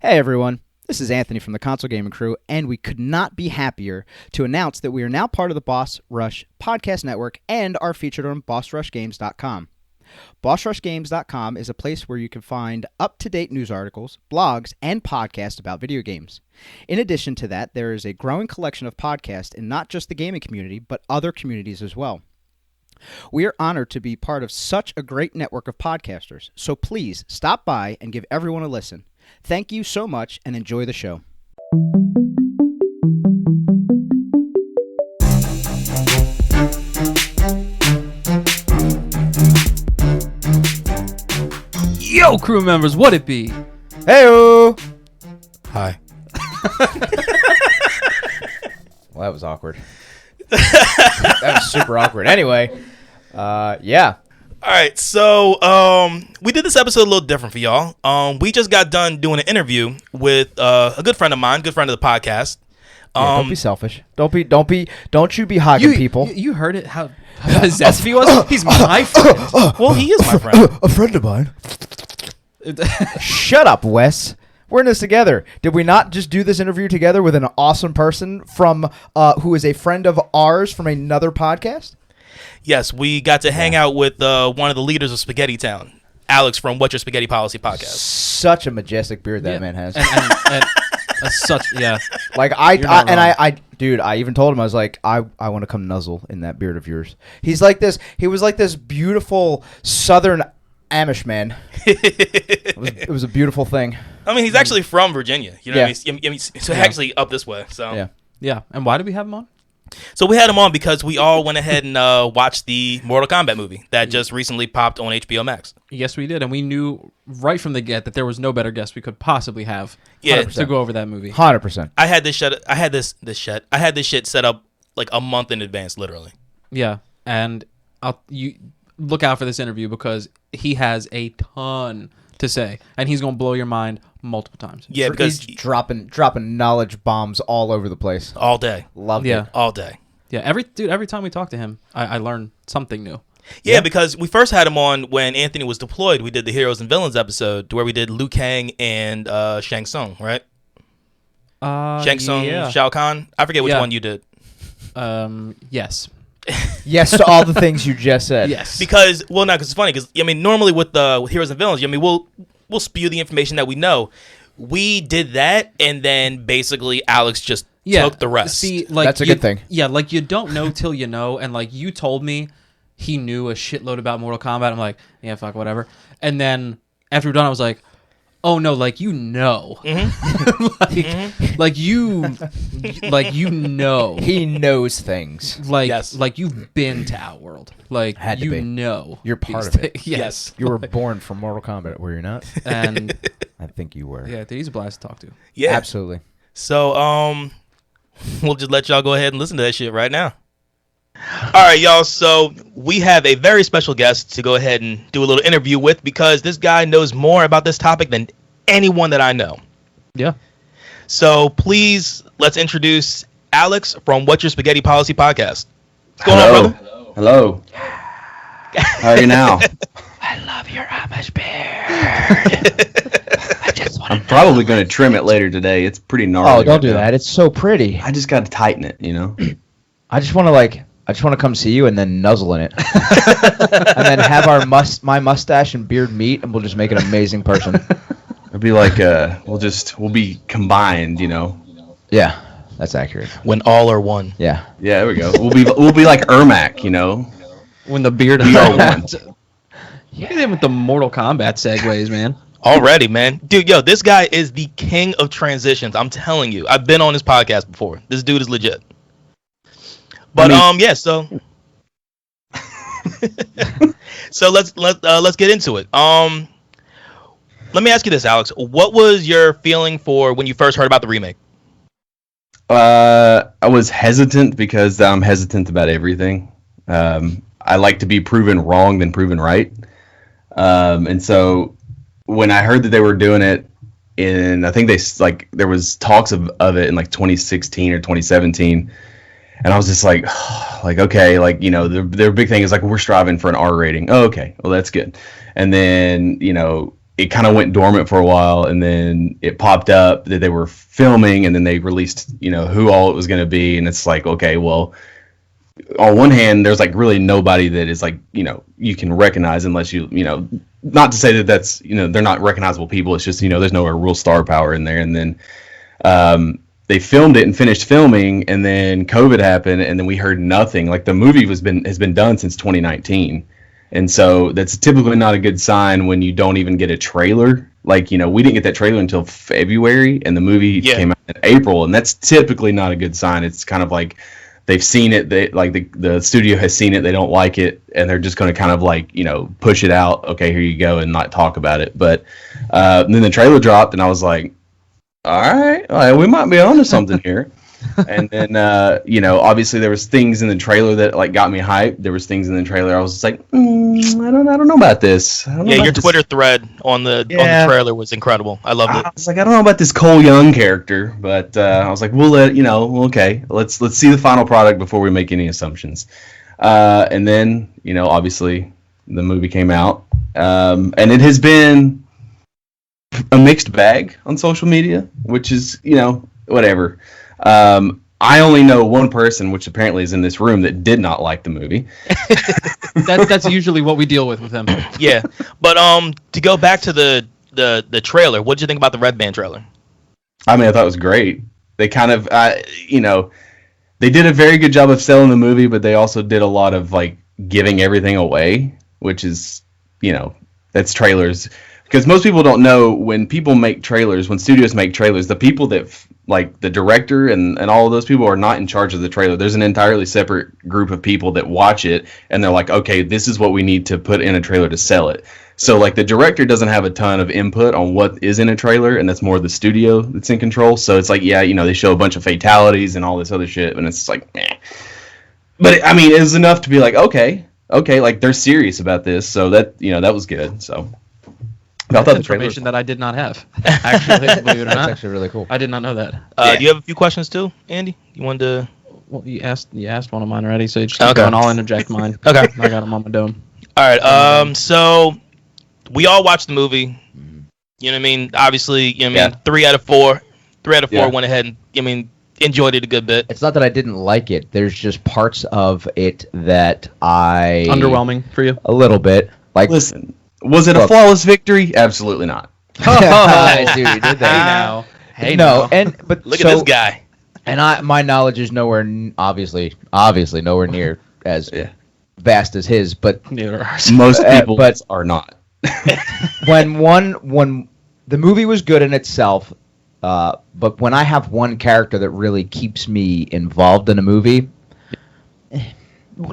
Hey everyone, this is Anthony from the Console Gaming Crew, and we could not be happier to announce that we are now part of the Boss Rush Podcast Network and are featured on BossRushGames.com. BossRushGames.com is a place where you can find up-to-date news articles, blogs, and podcasts about video games. In addition to that, there is a growing collection of podcasts in not just the gaming community, but other communities as well. We are honored to be part of such a great network of podcasters, so please stop by and give everyone a listen. Thank you so much and enjoy the show. Yo, crew members, what it be? Hey-o! Hi. Well, that was awkward. That was super awkward. Anyway, yeah. All right, so we did this episode a little different for y'all. We just got done doing an interview with a good friend of mine, good friend of the podcast. Don't be selfish. Don't you be hogging people. You heard it? How possessed he was? He's my friend. Well, he is my friend. A friend of mine. Shut up, Wes. We're in this together. Did we not just do this interview together with an awesome person from who is a friend of ours from another podcast? Yes, we got to hang out with one of the leaders of Spaghetti Town, Alex from What's Your Spaghetti Policy podcast. Such a majestic beard that man has. And Like I even told him, I was like, I want to come nuzzle in that beard of yours. He was like this beautiful Southern Amish man. It was a beautiful thing. I mean, he's actually from Virginia. You know what I mean? So actually up this way. So yeah. And why did we have him on? So we had him on because we all went ahead and watched the Mortal Kombat movie that just recently popped on HBO Max. Yes, we did, and we knew right from the get that there was no better guest we could possibly have to go over that movie. 100%. I had this shit set up like a month in advance, literally. Yeah, and you look out for this interview because he has a ton to say, and he's gonna blow your mind multiple times. Yeah, because he's dropping knowledge bombs all over the place. All day. Loved it. All day. Yeah, every time we talk to him, I learn something new. Yeah, because we first had him on when Anthony was deployed. We did the Heroes and Villains episode where we did Liu Kang and Shang Tsung, right? Shang Tsung, Shao Kahn. I forget which one you did. Yes. Yes to all the things you just said. Yes. Because it's funny because I mean normally with Heroes and Villains, I mean we'll spew the information that we know. We did that, and then basically Alex just took the rest. See, like that's a good thing. Yeah, like you don't know till you know, and like you told me he knew a shitload about Mortal Kombat. I'm like, yeah, fuck, whatever. And then after we're done, I was like, oh no, like you know, like you know, he knows things. Like you've been to Outworld, like you know, you're part of it. Yes, you were born from Mortal Kombat, were you not? And I think you were. Yeah, he's a blast to talk to. Yeah, absolutely. So we'll just let y'all go ahead and listen to that shit right now. All right, y'all. So we have a very special guest to go ahead and do a little interview with because this guy knows more about this topic than anyone that I know. Yeah. So please, let's introduce Alex from What's Your Spaghetti Policy podcast. What's going on, brother? Hello. How are you now? I love your Amish beard. I'm probably going to trim it later today. It's pretty gnarly. Oh, don't do that. It's so pretty. I just got to tighten it, you know? I just want to come see you and then nuzzle in it. And then have my mustache and beard meet, and we'll just make an amazing person. It'll be like we'll be combined, you know. Yeah, that's accurate. When all are one. Yeah. Yeah, there we go. We'll be like Ermac, you know. When the beard we are one. Look at him with the Mortal Kombat segues, man. Already, man. Dude, yo, this guy is the king of transitions. I'm telling you. I've been on his podcast before. This dude is legit. But so so let's get into it. Let me ask you this, Alex. What was your feeling for when you first heard about the remake? I was hesitant because I'm hesitant about everything. I like to be proven wrong than proven right. And so when I heard that they were doing it I think there was talks of it in like 2016 or 2017. And I was just like, okay, like, you know, their big thing is like, we're striving for an R rating. Oh, okay. Well, that's good. And then, you know, it kind of went dormant for a while, and then it popped up that they were filming, and then they released, who all it was going to be, and it's like, okay, well, on one hand, there's like really nobody that is like, you can recognize unless not to say that that's, they're not recognizable people. It's just, there's no real star power in there. And then they filmed it and finished filming, and then COVID happened, and then we heard nothing. Like the movie has been done since 2019. And so that's typically not a good sign when you don't even get a trailer. Like, we didn't get that trailer until February, and the movie came out in April, and that's typically not a good sign. It's kind of like they've seen it, the studio has seen it, they don't like it, and they're just going to kind of like, push it out. Okay, here you go, and not talk about it. But then the trailer dropped, and I was like, all right, we might be onto something here. And then, obviously there was things in the trailer that like got me hyped. There was things in the trailer I was just like, I don't know about this. Your Twitter thread on the trailer was incredible. I loved it. I was like, I don't know about this Cole Young character, but I was like, okay, let's see the final product before we make any assumptions. And then, obviously the movie came out, and it has been a mixed bag on social media, which is, whatever. I only know one person, which apparently is in this room, that did not like the movie. That's usually what we deal with him. Yeah, but to go back to the trailer, what did you think about the Red Band trailer? I mean, I thought it was great. They kind of, they did a very good job of selling the movie, but they also did a lot of like giving everything away, which is, that's trailers. Because most people don't know, when people make trailers, when studios make trailers, the people that, like the director and all of those people are not in charge of the trailer. There's an entirely separate group of people that watch it, and they're like, okay, this is what we need to put in a trailer to sell it. So like the director doesn't have a ton of input on what is in a trailer, and that's more the studio that's in control. So it's like, they show a bunch of fatalities and all this other shit, and it's like, eh. But it was enough to be like, okay, like they're serious about this. So that, that was good. So. That's information that I did not have. Actually, believe it or not, that's actually really cool. I did not know that. Do you have a few questions too, Andy? You wanted to? Well, you asked one of mine already, so just keep going. I'll interject mine. Okay, I got them on my dome. All right. So we all watched the movie. You know what I mean? Obviously, 3 out of 4 went ahead and enjoyed it a good bit. It's not that I didn't like it. There's just parts of it that underwhelming for you. A little bit. Like, listen. Was it a flawless victory? Absolutely not. Oh, dude, you did that. Hey, no. But look at this guy. And my knowledge is nowhere, obviously nowhere near as vast as his. But most people are not. when the movie was good in itself, but when I have one character that really keeps me involved in a movie,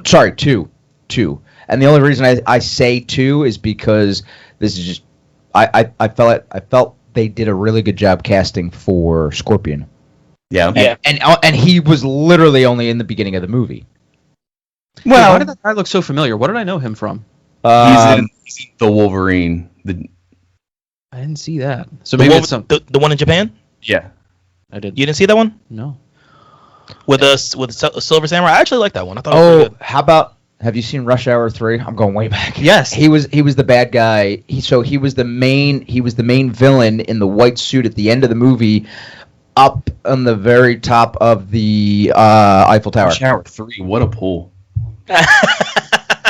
sorry, two. And the only reason I say 2 is because this is just I felt they did a really good job casting for Scorpion. Yeah. And he was literally only in the beginning of the movie. Well, why did that guy look so familiar? What did I know him from? He's in the Wolverine. I didn't see that. So maybe it's the one in Japan? Yeah. I did. You didn't see that one? No. With a Silver Samurai? I actually like that one. I thought it was good. How about, have you seen Rush Hour 3? I'm going way back. Yes. He was the bad guy. He was the main villain in the white suit at the end of the movie, up on the very top of the Eiffel Tower. Rush Hour 3, what a pull.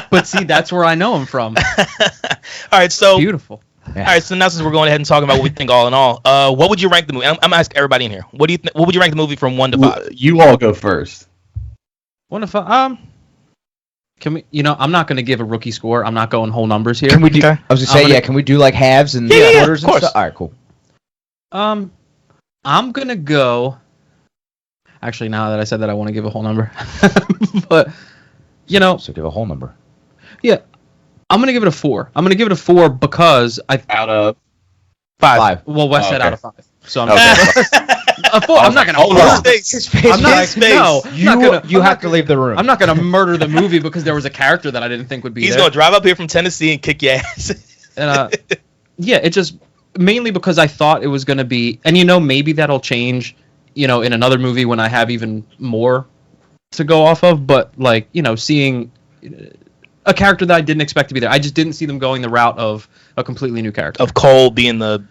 But see, that's where I know him from. All right, so beautiful. Yeah. All right, so now since we're going ahead and talking about what we think all in all, what would you rank the movie? I'm gonna ask everybody in here. What would you rank the movie from 1 to 5? You all go first. 1 to 5. Can we? I'm not going to give a rookie score. I'm not going whole numbers here. Can we do? Okay. I was going to say, can we do like halves and quarters and stuff? All right, cool. I'm going to go. Actually, now that I said that, I want to give a whole number. But so give a whole number. Yeah, I'm going to give it a 4. I'm going to give it a 4 because out of 5. Well, Wes said out of 5. So I'm a 4. I'm not going to hold on. I'm not space. No, you have to leave the room. I'm not going to murder the movie because there was a character that I didn't think would be there. He's going to drive up here from Tennessee and kick your ass. And it just mainly because I thought it was going to be, and maybe that'll change, in another movie when I have even more to go off of. But seeing a character that I didn't expect to be there. I just didn't see them going the route of a completely new character. Of Cole being the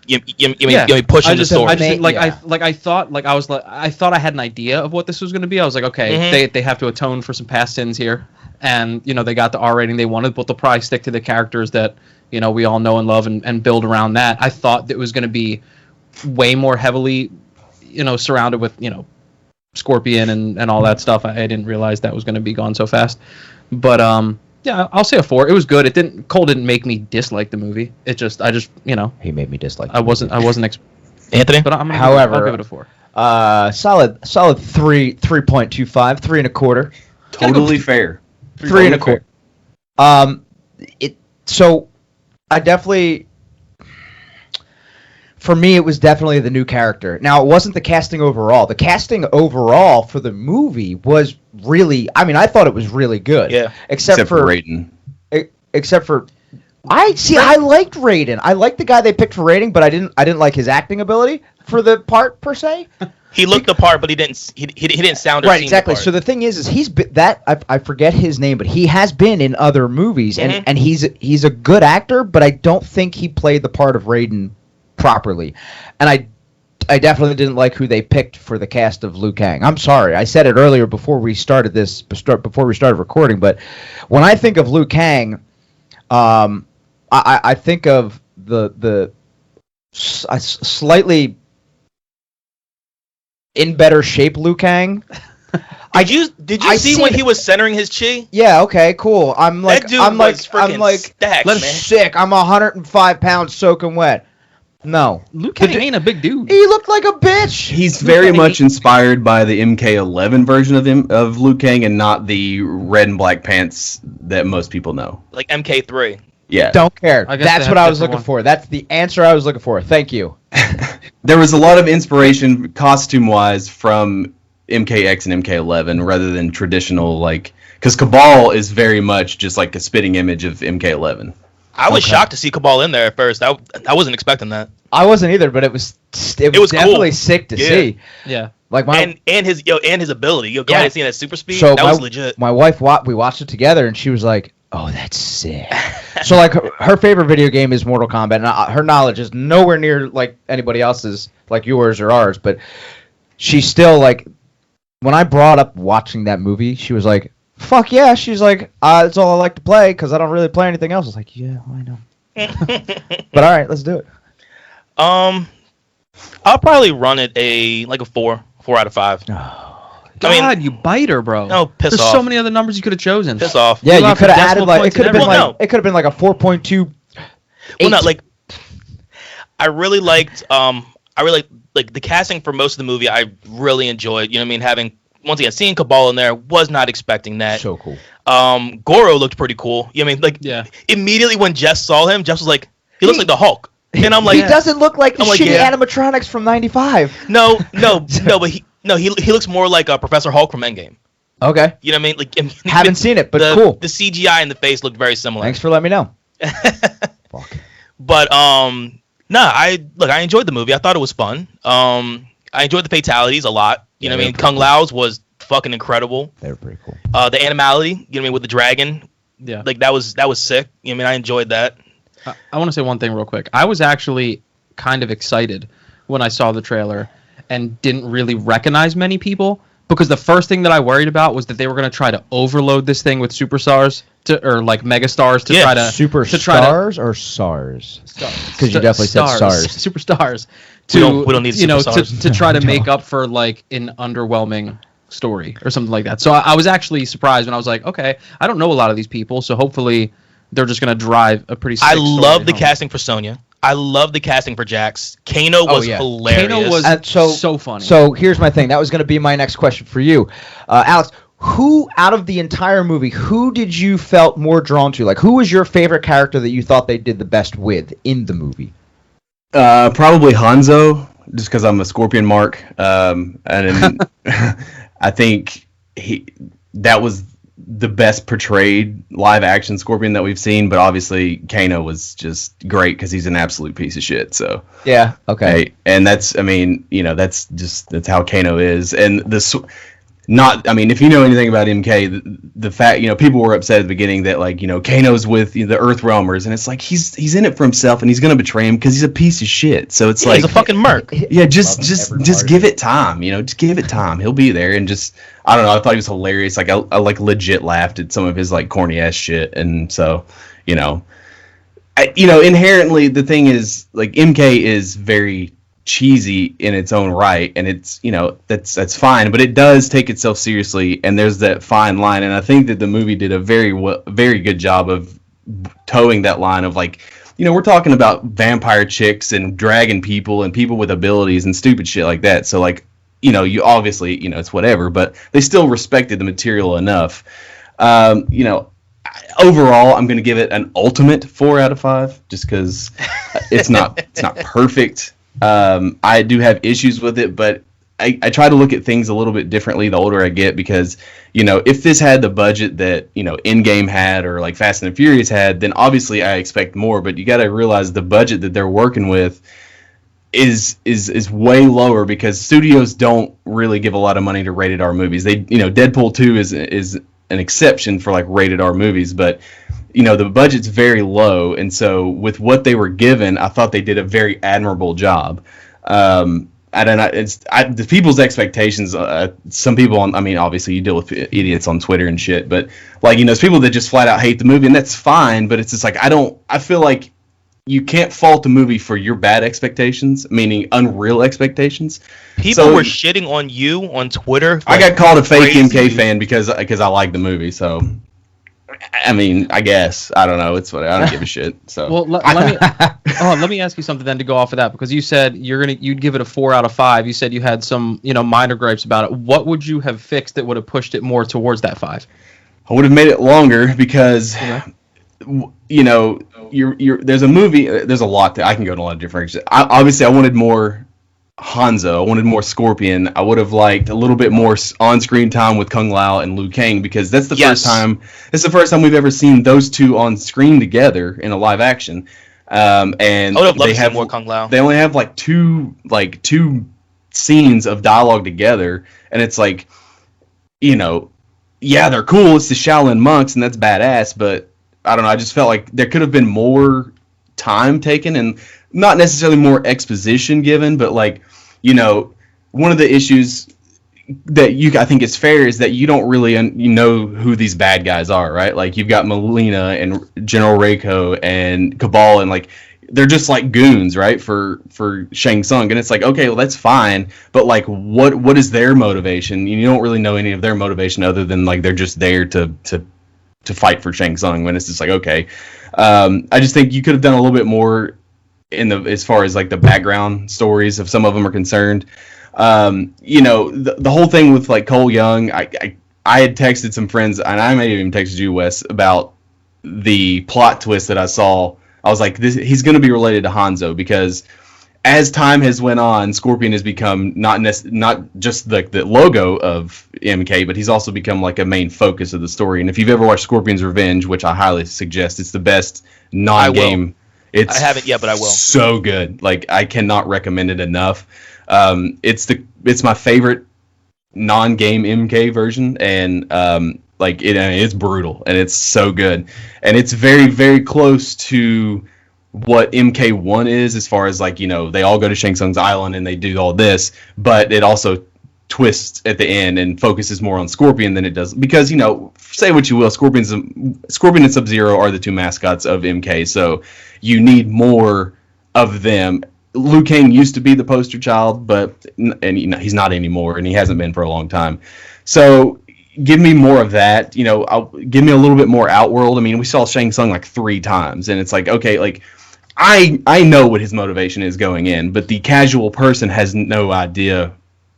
pushing the story. I thought I had an idea of what this was going to be. I was like, okay, they have to atone for some past sins here, and they got the R rating they wanted, but they'll probably stick to the characters that we all know and love and build around that. I thought it was going to be way more heavily surrounded with Scorpion and all that stuff. I didn't realize that was going to be gone so fast, but yeah, I'll say a 4. It was good. Cole didn't make me dislike the movie. I just he made me dislike. I wasn't Anthony, but however, I'll give it a 4. Solid 3.25, 3 1/4. Totally fair. 3 1/4. So I definitely. For me, it was definitely the new character. Now, it wasn't the casting overall. The casting overall for the movie was really... I mean, I thought it was really good. Yeah. Except for Raiden. Except for... I liked Raiden. I liked the guy they picked for Raiden, but I didn't like his acting ability for the part, per se. He looked the part, but he didn't sound or right, seem exactly. the part. So the thing is he's been, I forget his name, but he has been in other movies, and he's a good actor, but I don't think he played the part of Raiden properly, and I definitely didn't like who they picked for the cast of Liu Kang. I'm sorry, I said it earlier before we started recording, but when I think of Liu Kang, I think of the slightly in better shape Liu Kang. Did you see when he was centering his chi? Yeah. Okay. Cool. I'm like stacked, man. sick. I'm 105 pounds soaking wet. No, Liu Kang ain't a big dude. He looked like a bitch. He's very much inspired by the MK11 version of Liu Kang, and not the red and black pants that most people know. Like MK3. Yeah. Don't care. That's what I was looking for. That's the answer I was looking for. Thank you. There was a lot of inspiration costume-wise from MKX and MK11 rather than traditional, because Cabal is very much just like a spitting image of MK11. I was shocked to see Cabal in there at first. I wasn't expecting that. I wasn't either, but it was definitely cool. Sick to see. Yeah. Like and his ability. Go ahead and see that super speed. So that was legit. My wife we watched it together, and she was like, "Oh, that's sick." So her favorite video game is Mortal Kombat, and her knowledge is nowhere near like anybody else's, like yours or ours. But she's still like, when I brought up watching that movie, she was like, "Fuck yeah!" She's like, "It's all I like to play because I don't really play anything else." I was like, "Yeah, I know." But all right, let's do it. I'll probably run it a 4 out of 5. God, you biter, bro. No, piss There's off. so many other numbers you could have chosen. Piss off. Yeah, you could have added decimal it could have been points it could have been like a 4.2. Well, no, I really liked the casting for most of the movie. I really enjoyed. You know what I mean? Having once again seeing Cabal in there, was not expecting that. So cool. Goro looked pretty cool. You know what I mean? Immediately when Jess saw him, Jess was like, he looks like the Hulk. And I'm like, he doesn't look like the shitty animatronics from '95. No, but he looks more like Professor Hulk from Endgame. Okay. You know what I mean? Haven't seen it, but cool. The CGI in the face looked very similar. Thanks for letting me know. Fuck. But I enjoyed the movie. I thought it was fun. I enjoyed the fatalities a lot. You know what I mean? Kung Lao's was fucking incredible. They were pretty cool. The animality, you know what I mean, with the dragon. Yeah. That was sick. You know what I mean? I enjoyed that. I want to say one thing real quick. I was actually kind of excited when I saw the trailer and didn't really recognize many people, because the first thing that I worried about was that they were going to try to overload this thing with superstars or megastars to try to superstars or SARS. Because you definitely said SARS. Superstars. We don't need superstars. to try to make up for an underwhelming story or something like that. So I was actually surprised when I was like, okay, I don't know a lot of these people, so hopefully they're just going to drive a pretty sick I love the home. casting for Sonya. I love the casting for Jax. Kano was hilarious. Kano was so funny. So here's my thing. That was going to be my next question for you. Alex, who out of the entire movie, who did you felt more drawn to? Like, who was your favorite character that you thought they did the best with in the movie? Probably Hanzo, just because I'm a Scorpion mark. And I think that was the best portrayed live action Scorpion that we've seen, but obviously Kano was just great because he's an absolute piece of shit. So yeah, okay, and that's how Kano is, and not, I mean, if you know anything about MK, the fact, people were upset at the beginning that, like, Kano's with the Earthrealmers, and it's like he's in it for himself, and he's gonna betray him because he's a piece of shit. So it's like he's a fucking merc. Yeah, just give it time, just give it time. He'll be there, and just, I don't know, I thought he was hilarious. Like, I like legit laughed at some of his like corny ass shit, and so, inherently the thing is, like, MK is very cheesy in its own right, and it's, that's fine, but it does take itself seriously, and there's that fine line, and I think that the movie did a very good job of towing that line of, like, we're talking about vampire chicks and dragon people and people with abilities and stupid shit like that, so, like, you obviously, it's whatever, but they still respected the material enough. Overall, I'm going to give it an ultimate 4 out of 5, just because it's not perfect. I do have issues with it, but I try to look at things a little bit differently the older I get, because, if this had the budget that, Endgame had, or like Fast and the Furious had, then obviously I expect more, but you got to realize the budget that they're working with is way lower, because studios don't really give a lot of money to rated R movies. They, Deadpool 2 is an exception for like rated R movies, but the budget's very low, and so with what they were given, I thought they did a very admirable job. I don't know, the people's expectations. Some people, obviously you deal with idiots on Twitter and shit, but like, it's people that just flat out hate the movie, and that's fine. But it's just like, I feel like you can't fault the movie for your bad expectations, meaning unreal expectations. People were shitting on you on Twitter. I got called a fake MK fan because I like the movie, so. I guess, I don't know. I don't give a shit. So well, let me ask you something then to go off of that, because you said you'd give it a 4 out of 5. You said you had some minor gripes about it. What would you have fixed that would have pushed it more towards that 5? I would have made it longer, because there's a movie. There's a lot that I can go in a lot of different directions. Obviously, I wanted more Hanzo. I wanted more Scorpion. I would have liked a little bit more on-screen time with Kung Lao and Liu Kang, because that's the first time. It's the first time we've ever seen those two on screen together in a live action. And I would have loved to see more Kung Lao. They only have like two scenes of dialogue together, and it's like, yeah, they're cool. It's the Shaolin monks, and that's badass. But I don't know. I just felt like there could have been more time taken, and not necessarily more exposition given, but like, one of the issues that I think is fair is that you don't really know who these bad guys are, right? Like, you've got Melina and General Reiko and Cabal, and like, they're just like goons, right? For Shang Tsung, and it's like, okay, well, that's fine, but like, what is their motivation? You don't really know any of their motivation other than like they're just there to fight for Shang Tsung. When it's just like, okay, I just think you could have done a little bit more as far as like the background stories of some of them are concerned. The whole thing with like Cole Young, I had texted some friends, and I may have even texted you, Wes, about the plot twist that I saw. I was like, he's going to be related to Hanzo, because as time has went on, Scorpion has become not just the logo of MK, but he's also become like a main focus of the story. And if you've ever watched Scorpion's Revenge, which I highly suggest, it's the best non-game. I haven't yet, but I will. So good. Like, I cannot recommend it enough. It's my favorite non-game MK version, and it's brutal, and it's so good, and it's very, very close to what MK1 is, as far as like, they all go to Shang Tsung's island and they do all this, but it also twists at the end and focuses more on Scorpion than it does, because say what you will, Scorpion and Sub-Zero are the two mascots of MK, so you need more of them. Liu Kang used to be the poster child, he's not anymore, and he hasn't been for a long time. So give me more of that. Give me a little bit more Outworld. We saw Shang Tsung like 3 times, and it's like, okay, like, I know what his motivation is going in, but the casual person has no idea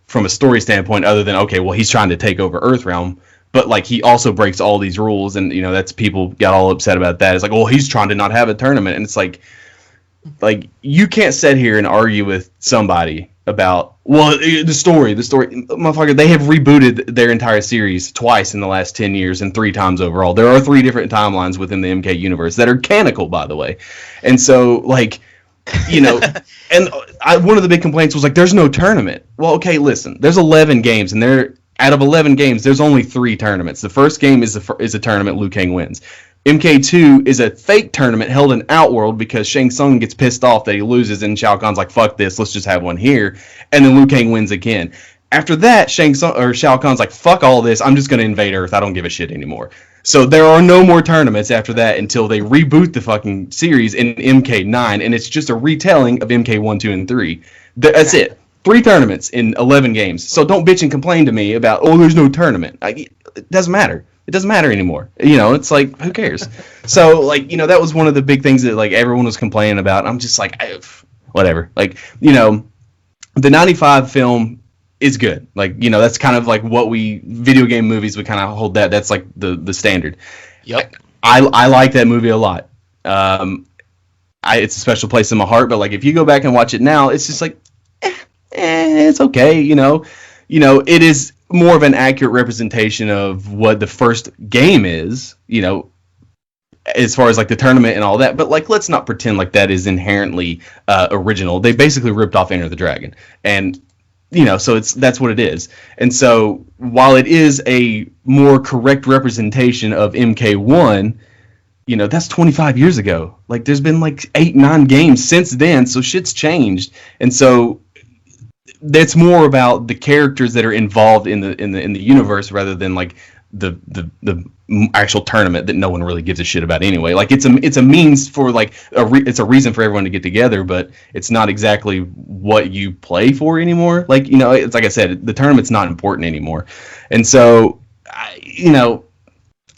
from a story standpoint, other than, okay, well, he's trying to take over Earthrealm, but like, he also breaks all these rules, and that's, people got all upset about that. It's like, well, he's trying to not have a tournament, and it's like you can't sit here and argue with somebody about, well, the story, motherfucker. They have rebooted their entire series twice in the last 10 years and 3 times overall. There are 3 different timelines within the MK universe that are canonical, by the way, and so like, and one of the big complaints was like, there's no tournament. Well, okay, listen, there's 11 games, and they're out of 11 games, there's only 3 tournaments. The first game is a tournament Liu Kang wins. MK2 is a fake tournament held in Outworld because Shang Tsung gets pissed off that he loses, and Shao Kahn's like, fuck this, let's just have one here. And then Liu Kang wins again. After that, Shao Kahn's like, fuck all this, I'm just going to invade Earth, I don't give a shit anymore. So there are no more tournaments after that until they reboot the fucking series in MK9, and it's just a retelling of MK1, 2, and 3. That's it. 3 tournaments in 11 games. So don't bitch and complain to me about, oh, there's no tournament. It doesn't matter. It doesn't matter anymore. It's like, who cares? So, like, that was one of the big things that, like, everyone was complaining about. I'm just like, whatever. Like, the 95 film is good. Like, that's kind of like what video game movies would kind of hold that. That's like the standard. Yep. I like that movie a lot. It's a special place in my heart, but, like, if you go back and watch it now, it's just like, it's okay, it is more of an accurate representation of what the first game is, as far as, like, the tournament and all that. But, like, let's not pretend like that is inherently original. They basically ripped off Enter the Dragon, and so that's what it is. And so while it is a more correct representation of MK1, that's 25 years ago. Like, there's been like 8-9 games since then, so shit's changed. And so that's more about the characters that are involved in the universe rather than, like, the actual tournament that no one really gives a shit about anyway. Like, it's a means for, like, it's a reason for everyone to get together, but it's not exactly what you play for anymore. Like, it's like I said, the tournament's not important anymore. And so, I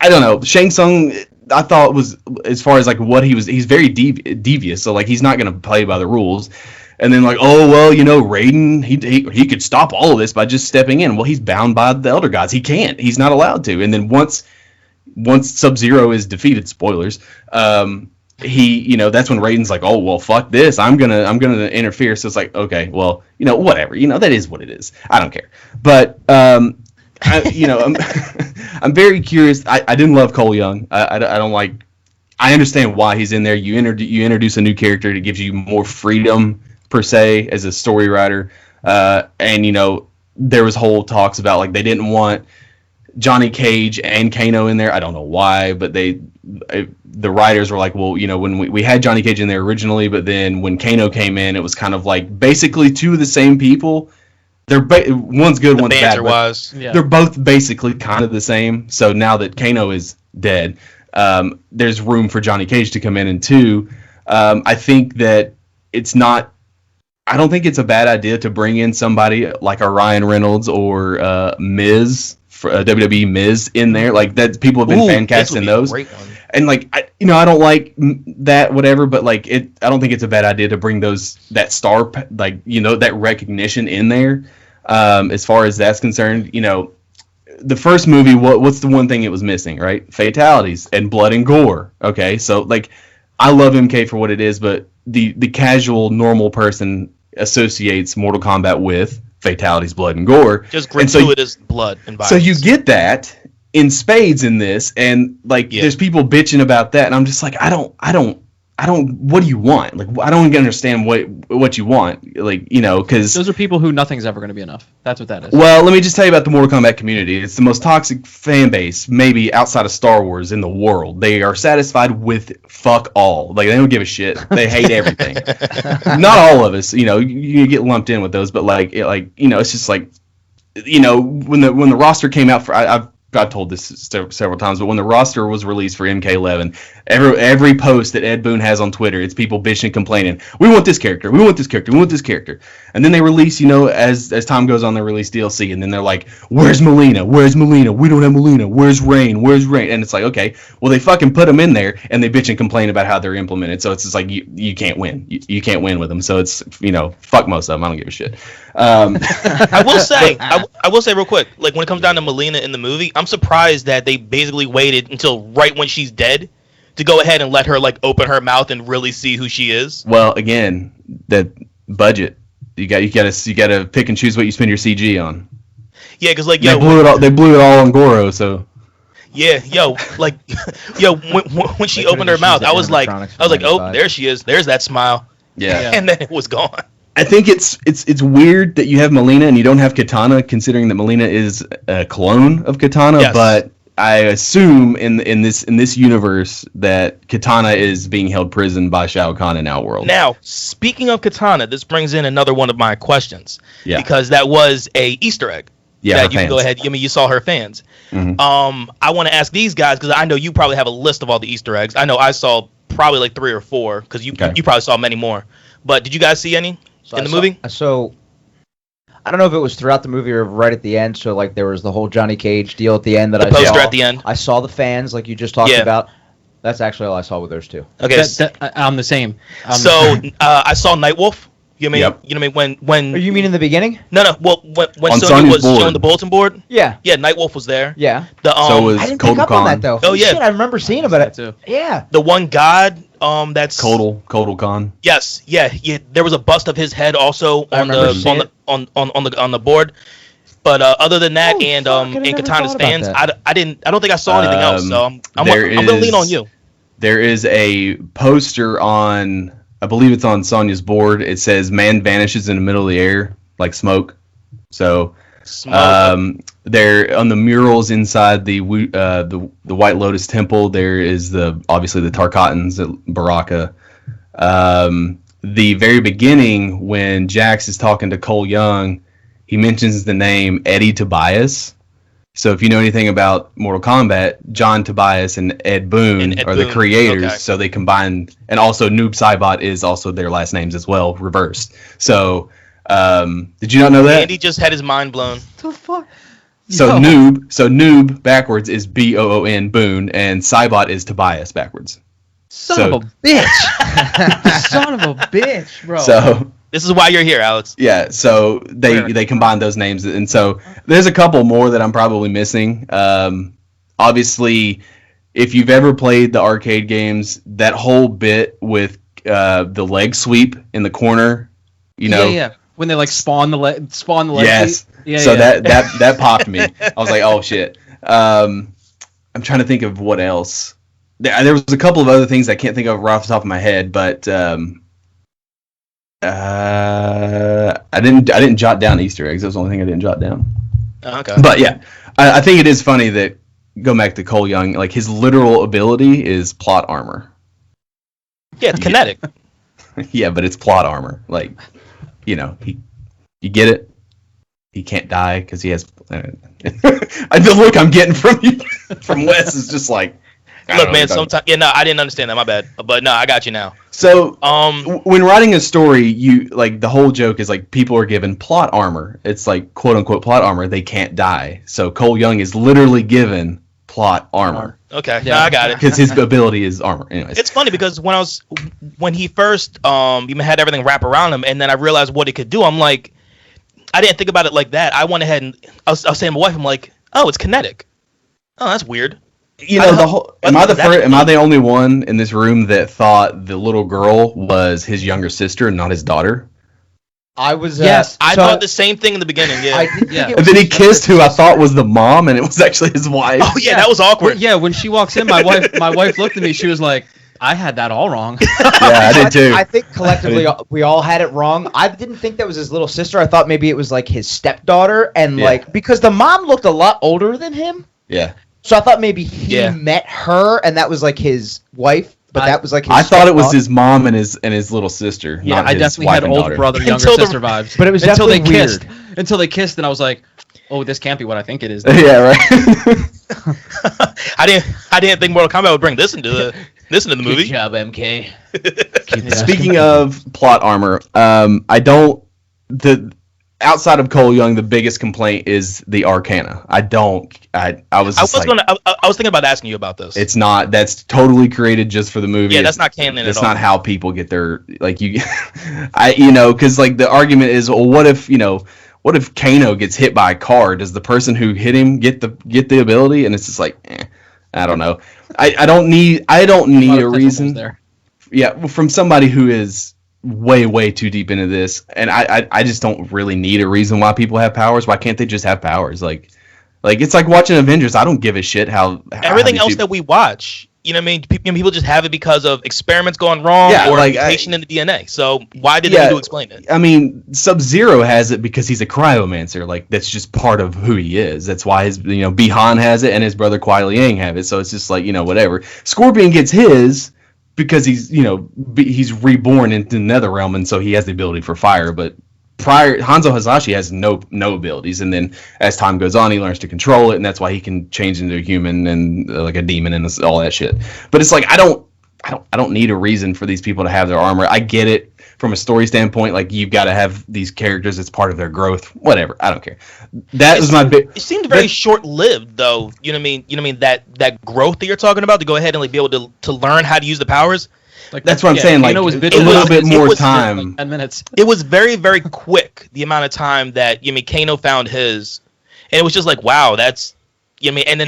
don't know. Shang Tsung, I thought, was, as far as, like, what he's very devious. So, like, he's not going to play by the rules. And then, like, oh, well, Raiden, he could stop all of this by just stepping in. Well, he's bound by the Elder Gods. He can't. He's not allowed to. And then once Sub-Zero is defeated, spoilers, that's when Raiden's like, oh, well, fuck this. I'm gonna interfere. So it's like, okay, well, whatever. That is what it is. I don't care. But I'm very curious. I didn't love Cole Young. I don't like. I understand why he's in there. You introduce a new character that gives you more freedom, per se, as a story writer, and there was whole talks about, like, they didn't want Johnny Cage and Kano in there. I don't know why, but the writers were like, well, when we had Johnny Cage in there originally, but then when Kano came in, it was kind of like basically 2 of the same people. They're one's good, one's bad. They're both basically kind of the same. So now that Kano is dead, there's room for Johnny Cage to come in, and 2, I think that it's not. I don't think it's a bad idea to bring in somebody like a Ryan Reynolds or Miz, WWE Miz, in there. Like, that, people have been fan casting those. And, like, I don't like that, whatever, but, like, I don't think it's a bad idea to bring that star, like, that recognition in there. As far as that's concerned, the first movie, what's the one thing it was missing, right? Fatalities and blood and gore. Okay, so, like, I love MK for what it is, but the casual, normal person associates Mortal Kombat with fatalities, blood, and gore. Just gratuitous blood and violence. So you get that in spades in this, and, like, there's people bitching about that, and I'm just like, I don't. What do you want? Like, I don't even understand what you want. Like, because those are people who nothing's ever going to be enough. That's what that is. Well, let me just tell you about the Mortal Kombat community. It's the most toxic fan base, maybe outside of Star Wars, in the world. They are satisfied with fuck all. Like, they don't give a shit. They hate everything. Not all of us, you get lumped in with those, but it's just like, when the roster came out for, I've told this several times, but when the roster was released for MK11, every post that Ed Boon has on Twitter, it's people bitching and complaining. We want this character. We want this character. We want this character. And then they release, as time goes on, they release DLC, and then they're like, "Where's Melina? Where's Melina? We don't have Melina. Where's Rain? Where's Rain?" And it's like, okay, well, they fucking put them in there, and they bitch and complain about how they're implemented. So it's just like, you can't win. You can't win with them. So it's, fuck most of them. I don't give a shit. I will say real quick, like, when it comes down to Melina in the movie, I'm surprised that they basically waited until right when she's dead to go ahead and let her, like, open her mouth and really see who she is. Well, again, that budget, you gotta pick and choose what you spend your CG on. Yeah, because, like, they blew it all on Goro, so. Yeah, when she opened her mouth, I was like, oh, there she is. There's that smile. Yeah. And then it was gone. I think it's weird that you have Melina and you don't have Kitana, considering that Melina is a clone of Kitana. Yes. But I assume in this universe that Kitana is being held prison by Shao Kahn in Outworld. Now, speaking of Kitana, this brings in another one of my questions. Yeah. Because that was a Easter egg. Yeah, that her you can fans. go ahead. I mean, you saw her fans. Mhm. I want to ask these guys because I know you probably have a list of all the Easter eggs. I know I saw probably like 3 or 4 because you probably saw many more. But did you guys see any in the movie? So I don't know if it was throughout the movie or right at the end. So like there was the whole Johnny Cage deal at the end that The I poster saw. at the end. I saw the fans like you just talked Yeah. about. That's actually all I saw with those two. Okay. I'm the same. I saw Nightwolf. You know what I mean? Yep. You know what I mean? When Are you mean in the beginning? no. Well, when On Sonya Sonya's was board. showing the bulletin board. Yeah. Yeah, Nightwolf was there. Yeah. The So was I didn't Kotal pick up on Khan. that though. Oh, yeah. Shit, I remember seeing about it. too. Yeah. the one god. That's Kotal Khan. Yes, yeah. There was a bust of his head also I on remember seeing it. on the board. But other than that, Holy and fuck, I never Katana's thought about fans, that. I don't think I saw anything else. So I'm there gonna lean on is- you. There is a poster on, I believe it's on Sonya's board. It says "Man vanishes in the middle of the air like smoke." So there on the murals inside the White Lotus Temple, there is obviously the Tarkatans at Baraka. The very beginning when Jax is talking to Cole Young, he mentions the name Eddie Tobias. So if you know anything about Mortal Kombat, John Tobias and Ed Boon are the Boon, creators. okay. So they combined, and also Noob Saibot is also their last names as well, reversed. So did you not know that? Andy just had his mind blown. The fuck? So Noob backwards is Boon Boon, and Saibot is Tobias backwards. Son of a bitch. Son of a bitch, bro. So This is why you're here, Alex. yeah, so they combined those names, and so there's a couple more that I'm probably missing. Obviously, if you've ever played the arcade games, that whole bit with the leg sweep in the corner, you know, yeah. When they like spawn the leg yes. sweep. Yeah, so yeah. that popped me. I was like, oh shit. I'm trying to think of what else. There was a couple of other things I can't think of right off the top of my head, but I didn't jot down Easter eggs. That was the only thing I didn't jot down. Okay. But yeah, I think it is funny that, go back to Cole Young, like his literal ability is plot armor. Yeah, it's kinetic. Yeah, but it's plot armor. Like, you know, you get it. He can't die because he has. The look I'm getting from you, from Wes, is just like. Look, man. Sometimes, I didn't understand that. My bad. But no, I got you now. So, when writing a story, you like the whole joke is like people are given plot armor. It's like quote unquote plot armor. They can't die. So Cole Young is literally given plot armor Okay, Yeah. no, I got it. because his ability is armor. Anyways, It's funny because when he first even had everything wrap around him, and then I realized what it could do. I'm like, I didn't think about it like that. I went ahead and I was saying to my wife, I'm like, oh, it's kinetic. Oh, that's weird. you know the whole. Am I the That- first? Am I the only one in this room that thought the little girl was his younger sister and not his daughter? I was. Yes, I thought the same thing in the beginning. Yeah. I didn't Yeah. think it And was then he his kissed who younger I thought sister. was the mom, and it was actually his wife. Oh yeah, that was awkward. Yeah, when she walks in, my wife looked at me. She was like, "I had that all wrong." Yeah, I did too. I think collectively we all had it wrong. I didn't think that was his little sister. I thought maybe it was like his stepdaughter, and Yeah. like because the mom looked a lot older than him, Yeah. so I thought maybe he Yeah. met her and that was like his wife, but that was like his I thought it was stepdaughter. his mom and his little sister. Yeah, not I his definitely wife had and old daughter. brother, younger Until the- sister vibes. But it was until they definitely kissed. Until they kissed, and I was like, "Oh, this can't be what I think it is." Yeah, right. I didn't think Mortal Kombat would bring this into the movie. job, MK. Speaking of plot armor, outside of Cole Young, the biggest complaint is the Arcana. I was thinking about asking you about this. It's not. That's totally created just for the movie. Yeah, that's not canon That's at all. not how people get their because like the argument is, well, what if Kano gets hit by a car? Does the person who hit him get the ability? And it's just like, I don't know. I don't need a reason. There. Yeah, from somebody who is way too deep into this, and I just don't really need a reason why people have powers. Why can't they just have powers? Like it's like watching Avengers. I don't give a shit how Everything these else people- that we watch, you know what I mean? People just have it because of experiments going wrong or mutation in the DNA. So why did they need to explain it? I mean, Sub-Zero has it because he's a cryomancer. Like, that's just part of who he is. That's why his, Bi-Han has it and his brother Kuai Liang have it. So it's just like, whatever. Scorpion gets his because he's, he's reborn into the Netherrealm, and so he has the ability for fire. But Hanzo Hasashi has no abilities, and then as time goes on, he learns to control it, and that's why he can change into a human and like a demon and all that shit. But it's like I don't need a reason for these people to have their armor. I get it from a story standpoint, like you've got to have these characters as part of their growth. Whatever, I don't care. It seemed very short-lived, though. You know what I mean? That growth that you're talking about, to go ahead and like be able to learn how to use the powers. Like, that's what I'm saying. Like a little bit more time. Like 10 minutes. It was very, very quick. The amount of time that Kano found his, and it was just like, wow, that's. And then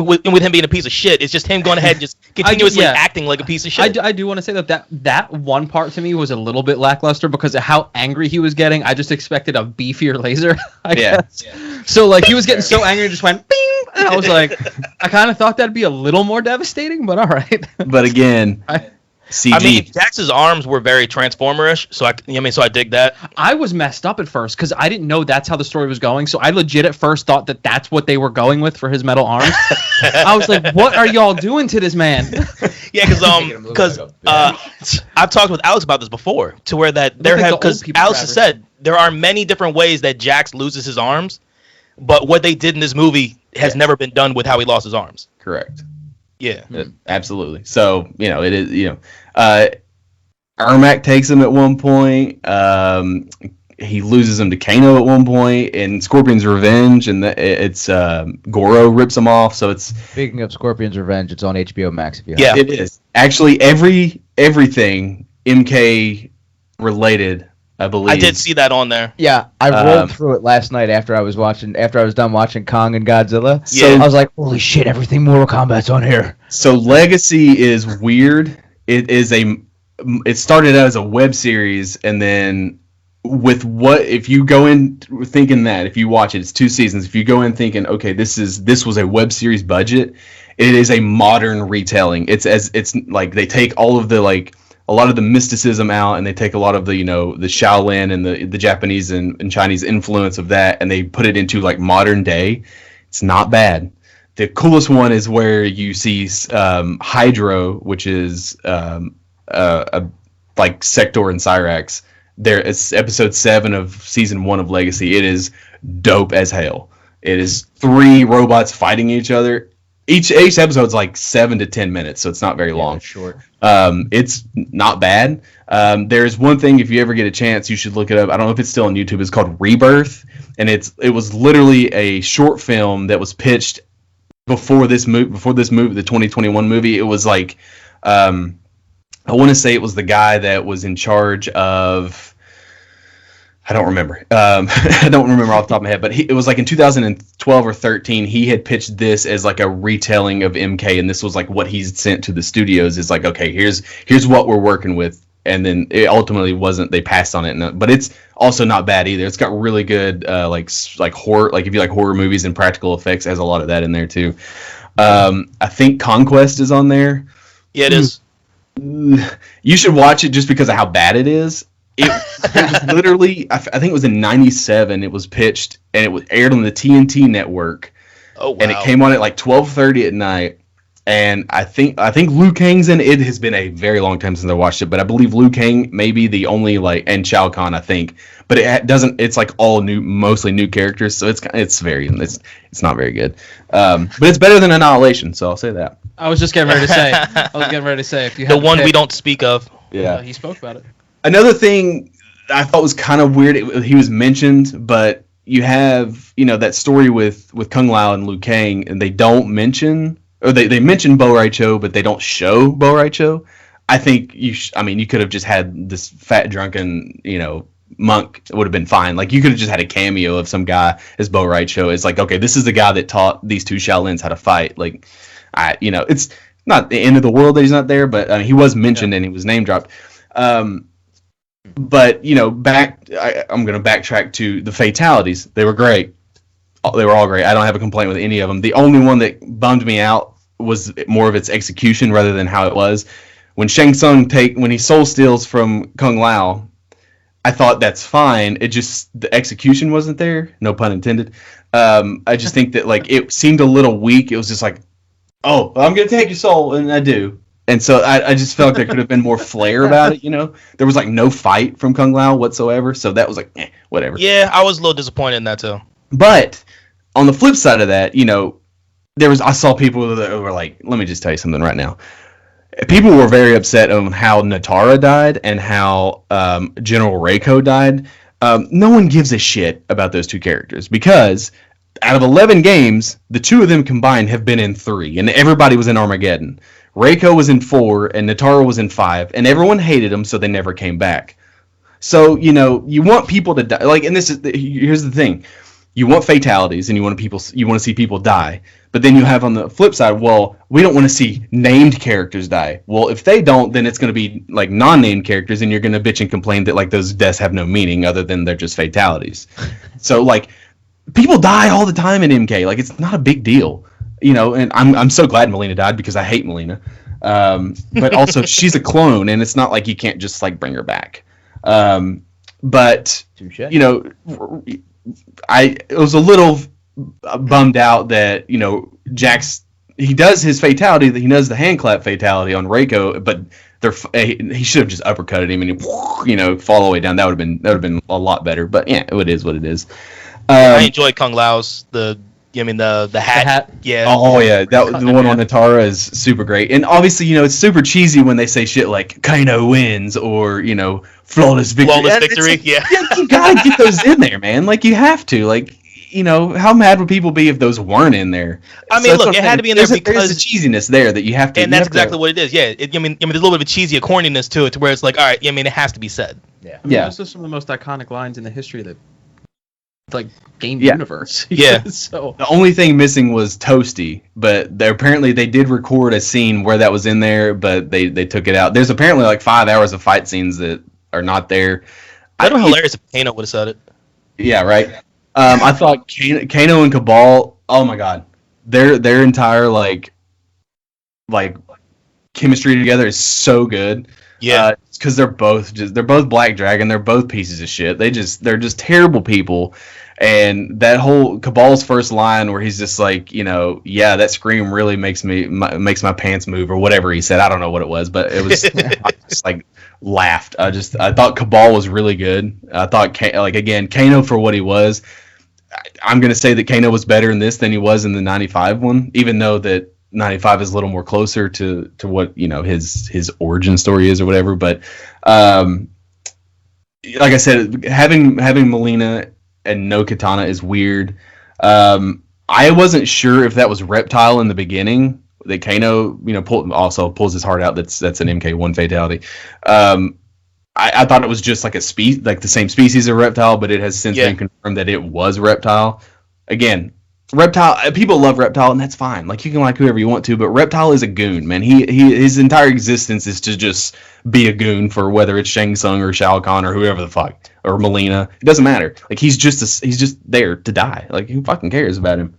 with him being a piece of shit, it's just him going ahead and just continuously acting like a piece of shit. I do want to say that one part to me was a little bit lackluster because of how angry he was getting. I just expected a beefier laser, I guess. Yeah. So like he was getting so angry, and just went bing, and I was like, I kind of thought that'd be a little more devastating, but all right. But again. CG. I mean, Jax's arms were very Transformer-ish, so I dig that. I was messed up at first because I didn't know that's how the story was going. So I legit at first thought that that's what they were going with for his metal arms. I was like, "What are y'all doing to this man?" Yeah, because I've talked with Alex about this before, to where because Alex has said there are many different ways that Jax loses his arms, but what they did in this movie has never been done with how he lost his arms. Correct. Yeah, absolutely. So it is. Ermac takes him at one point. He loses him to Kano at one point in Scorpion's Revenge, and it's Goro rips him off. So it's speaking of Scorpion's Revenge, it's on HBO Max. If you have it is actually everything MK related. I believe I did see that on there. Yeah, I rolled through it last night after I was done watching Kong and Godzilla. So I was like, holy shit, everything Mortal Kombat's on here. So Legacy is weird. It started out as a web series, and then if you go in thinking that, if you watch it, it's 2 seasons. If you go in thinking, okay, this was a web series budget, it is a modern retelling. It's like they take all of the a lot of the mysticism out, and they take a lot of the the Shaolin and the Japanese and Chinese influence of that, and they put it into like modern day. It's not bad. The coolest one is where you see Hydro, which is like Sector and Cyrax. It's episode 7 of season 1 of Legacy. It is dope as hell. It is 3 robots fighting each other. Each episode's like 7 to 10 minutes, so it's not very long. Short. It's not bad. There's one thing, if you ever get a chance, you should look it up. I don't know if it's still on YouTube. It's called Rebirth, and it was literally a short film that was pitched before this movie, the 2021 movie. It was like, I want to say it was the guy that was in charge of. I don't remember. I don't remember off the top of my head, but it was like in 2012 or 13, he had pitched this as like a retelling of MK, and this was like what he's sent to the studios is like, okay, here's what we're working with, and then it ultimately wasn't. They passed on it, but it's also not bad either. It's got really good like horror, like if you like horror movies and practical effects, it has a lot of that in there too. I think Conquest is on there. Yeah, it is. You should watch it just because of how bad it is. It was literally, I think it was in '97. It was pitched and it was aired on the TNT network. Oh wow! And it came on at like 12:30 at night. And I think Liu Kang's in it. It has been a very long time since I watched it, but I believe Liu Kang may be the only and Shao Kahn, I think. But it doesn't. It's like all new, mostly new characters. So it's not very good. But it's better than Annihilation. So I'll say that. I was just getting ready to say. If you the one we don't speak of. Yeah, he spoke about it. Another thing I thought was kind of weird, he was mentioned, but you have, that story with Kung Lao and Liu Kang, and they don't mention, or they mention Bo Rai Cho, but they don't show Bo Rai Cho. I think you could have just had this fat, drunken, monk. It would have been fine. Like, you could have just had a cameo of some guy as Bo Rai Cho. It's like, okay, this is the guy that taught these 2 Shaolins how to fight. Like, it's not the end of the world that he's not there, but he was mentioned and he was name dropped. But I'm going to backtrack to the fatalities. They were great. They were all great. I don't have a complaint with any of them. The only one that bummed me out was more of its execution rather than how it was. When Shang Tsung when he soul steals from Kung Lao, I thought that's fine. It just, the execution wasn't there. No pun intended. I just think that like it seemed a little weak. It was just like, oh, I'm gonna take your soul, and I do. And so I just felt like there could have been more flair about it. You know, there was like no fight from Kung Lao whatsoever. So that was like, whatever. Yeah, I was a little disappointed in that too. But on the flip side of that, you know, I saw people that were like, let me just tell you something right now. People were very upset on how Natara died and how General Reiko died. No one gives a shit about those two characters because out of 11 games, the two of them combined have been in 3, and everybody was in Armageddon. Reiko was in 4, and Natara was in 5, and everyone hated them, so they never came back. So, you know, you want people to die. Like, and here's the thing. You want fatalities, and you want to see people die. But then you have on the flip side, well, we don't want to see named characters die. Well, if they don't, then it's going to be like non-named characters, and you're going to bitch and complain that like those deaths have no meaning other than they're just fatalities. So like, people die all the time in MK. Like, it's not a big deal, you know. And I'm so glad Melina died because I hate Melina. But also she's a clone, and it's not like you can't just like bring her back. But you know, I was a little bummed out that, you know, Jax, he does his fatality, he does the hand clap fatality on Reiko, but he should have just uppercutted him and he, you know, fall all the way down. That would have been a lot better. But yeah, it is what it is. I enjoyed Kung Lao's the hat. Yeah. Oh yeah, the one on Natara is super great. And obviously, you know, it's super cheesy when they say shit like Kano wins or, you know, flawless victory. Like, yeah. You gotta get those in there, man. Like, you have to. Like, you know, how mad would people be if those weren't in there? I mean, look, it had to be in there because there's a cheesiness there that you have to. And that's exactly what it is. Yeah. I mean, there's a little bit of a cheesy corniness to it, to where it's like, all right, I mean, it has to be said. Yeah. I mean, those are some of the most iconic lines in the history of the like game universe. Yeah. So the only thing missing was Toasty, but apparently they did record a scene where that was in there, but they took it out. There's apparently like 5 hours of fight scenes that are not there. That would be hilarious if Kano would have said it. Yeah, right. I thought Kano and Cabal, oh my god, their entire like chemistry together is so good. Yeah, because they're both Black Dragon. They're both pieces of shit. They're just terrible people. And that whole Cabal's first line where he's just like, you know, yeah, that scream really makes my pants move, or whatever he said. I don't know what it was, but it was I just like laughed. I thought Cabal was really good. I thought again, Kano for what he was. I'm gonna say that Kano was better in this than he was in the 95 one, even though that 95 is a little more closer to what, you know, his origin story is or whatever. But like I said, having Melina and no katana is weird. I wasn't sure if that was Reptile in the beginning, that Kano, you know, pulls his heart out. That's an MK1 fatality. I thought it was just like like the same species of Reptile, but it has since been confirmed that it was Reptile. Again, Reptile, people love Reptile, and that's fine. Like, you can like whoever you want to, but Reptile is a goon, man. His entire existence is to just be a goon for whether it's Shang Tsung or Shao Kahn or whoever the fuck, or Melina. It doesn't matter. Like, he's just there to die. Like, who fucking cares about him?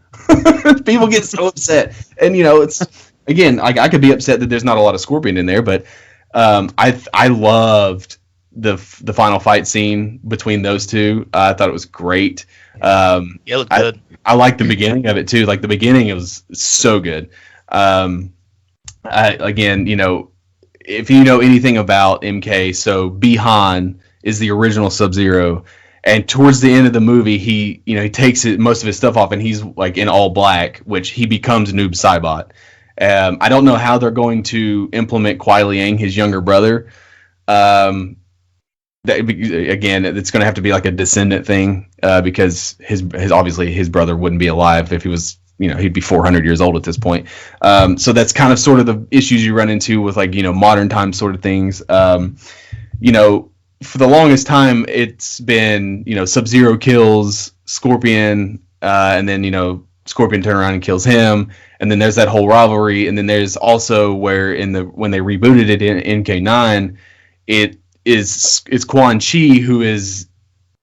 People get so upset, and you know, it's again, I could be upset that there's not a lot of Scorpion in there, but I loved the final fight scene between those two. I thought it was great. It looked good. I like the beginning of it too. Like, the beginning, it was so good. Again, you know, if you know anything about MK, so Bi-Han is the original Sub-Zero, and towards the end of the movie, he takes most of his stuff off, and he's like in all black, which he becomes Noob Saibot. I don't know how they're going to implement Kuai Liang, his younger brother. Again, it's going to have to be like a descendant thing, because his obviously his brother wouldn't be alive if he was, you know, he'd be 400 years old at this point. So that's kind of sort of the issues you run into with, like, you know, modern time sort of things. You know, for the longest time, it's been, you know, Sub-Zero kills Scorpion, and then, you know, Scorpion turns around and kills him, and then there's that whole rivalry, and then there's also where when they rebooted it in MK9, it's Quan Chi who is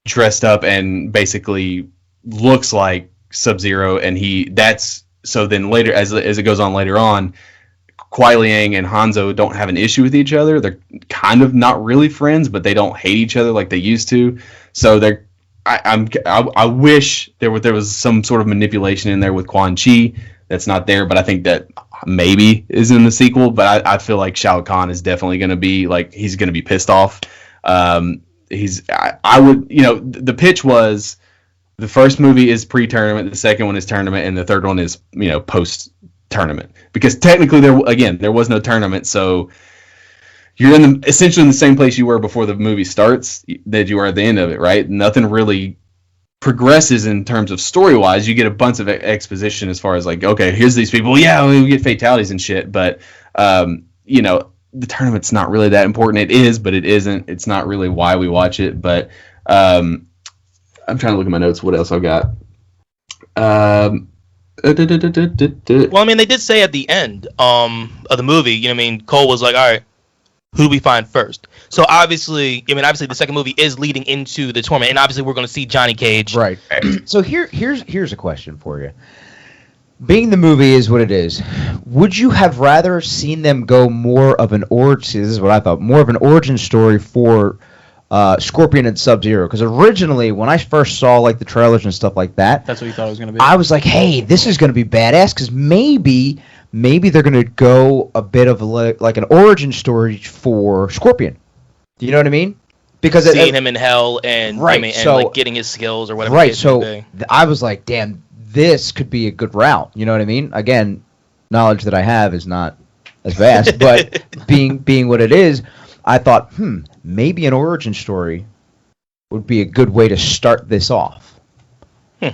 dressed up and basically looks like Sub-Zero, and that's so then later, as it goes on later on, Kuai Liang and Hanzo don't have an issue with each other. They're kind of not really friends, but they don't hate each other like they used to. So they're. I wish there was some sort of manipulation in there with Quan Chi that's not there, but I think that maybe is in the sequel. But I feel like Shao Kahn is definitely going to be like he's going to be pissed off. I would the pitch was the first movie is pre-tournament, the second one is tournament, and the third one is post-tournament because technically there was no tournament, so. You're essentially in the same place you were before the movie starts that you are at the end of it, right? Nothing really progresses in terms of story-wise. You get a bunch of exposition as far as like, okay, here's these people. Yeah, we get fatalities and shit, but the tournament's not really that important. It is, but it isn't. It's not really why we watch it. But I'm trying to look at my notes. What else I've got? Well, I mean, they did say at the end of the movie, Cole was like, all right, who do we find first? So obviously the second movie is leading into the tournament, and obviously we're going to see Johnny Cage. Right. So here's a question for you. Being the movie is what it is, would you have rather seen them go more of an origin? This is what I thought, more of an origin story for Scorpion and Sub-Zero, because originally when I first saw like the trailers and stuff like that, that's what you thought it was going to be. I was like, hey, this is going to be badass because maybe they're going to go a bit of like an origin story for Scorpion. Do you know what I mean? Because seeing him in hell and right, and so, like getting his skills or whatever. Right. So I was like, damn, this could be a good route. You know what I mean? Again, knowledge that I have is not as vast, but being what it is, I thought, maybe an origin story would be a good way to start this off.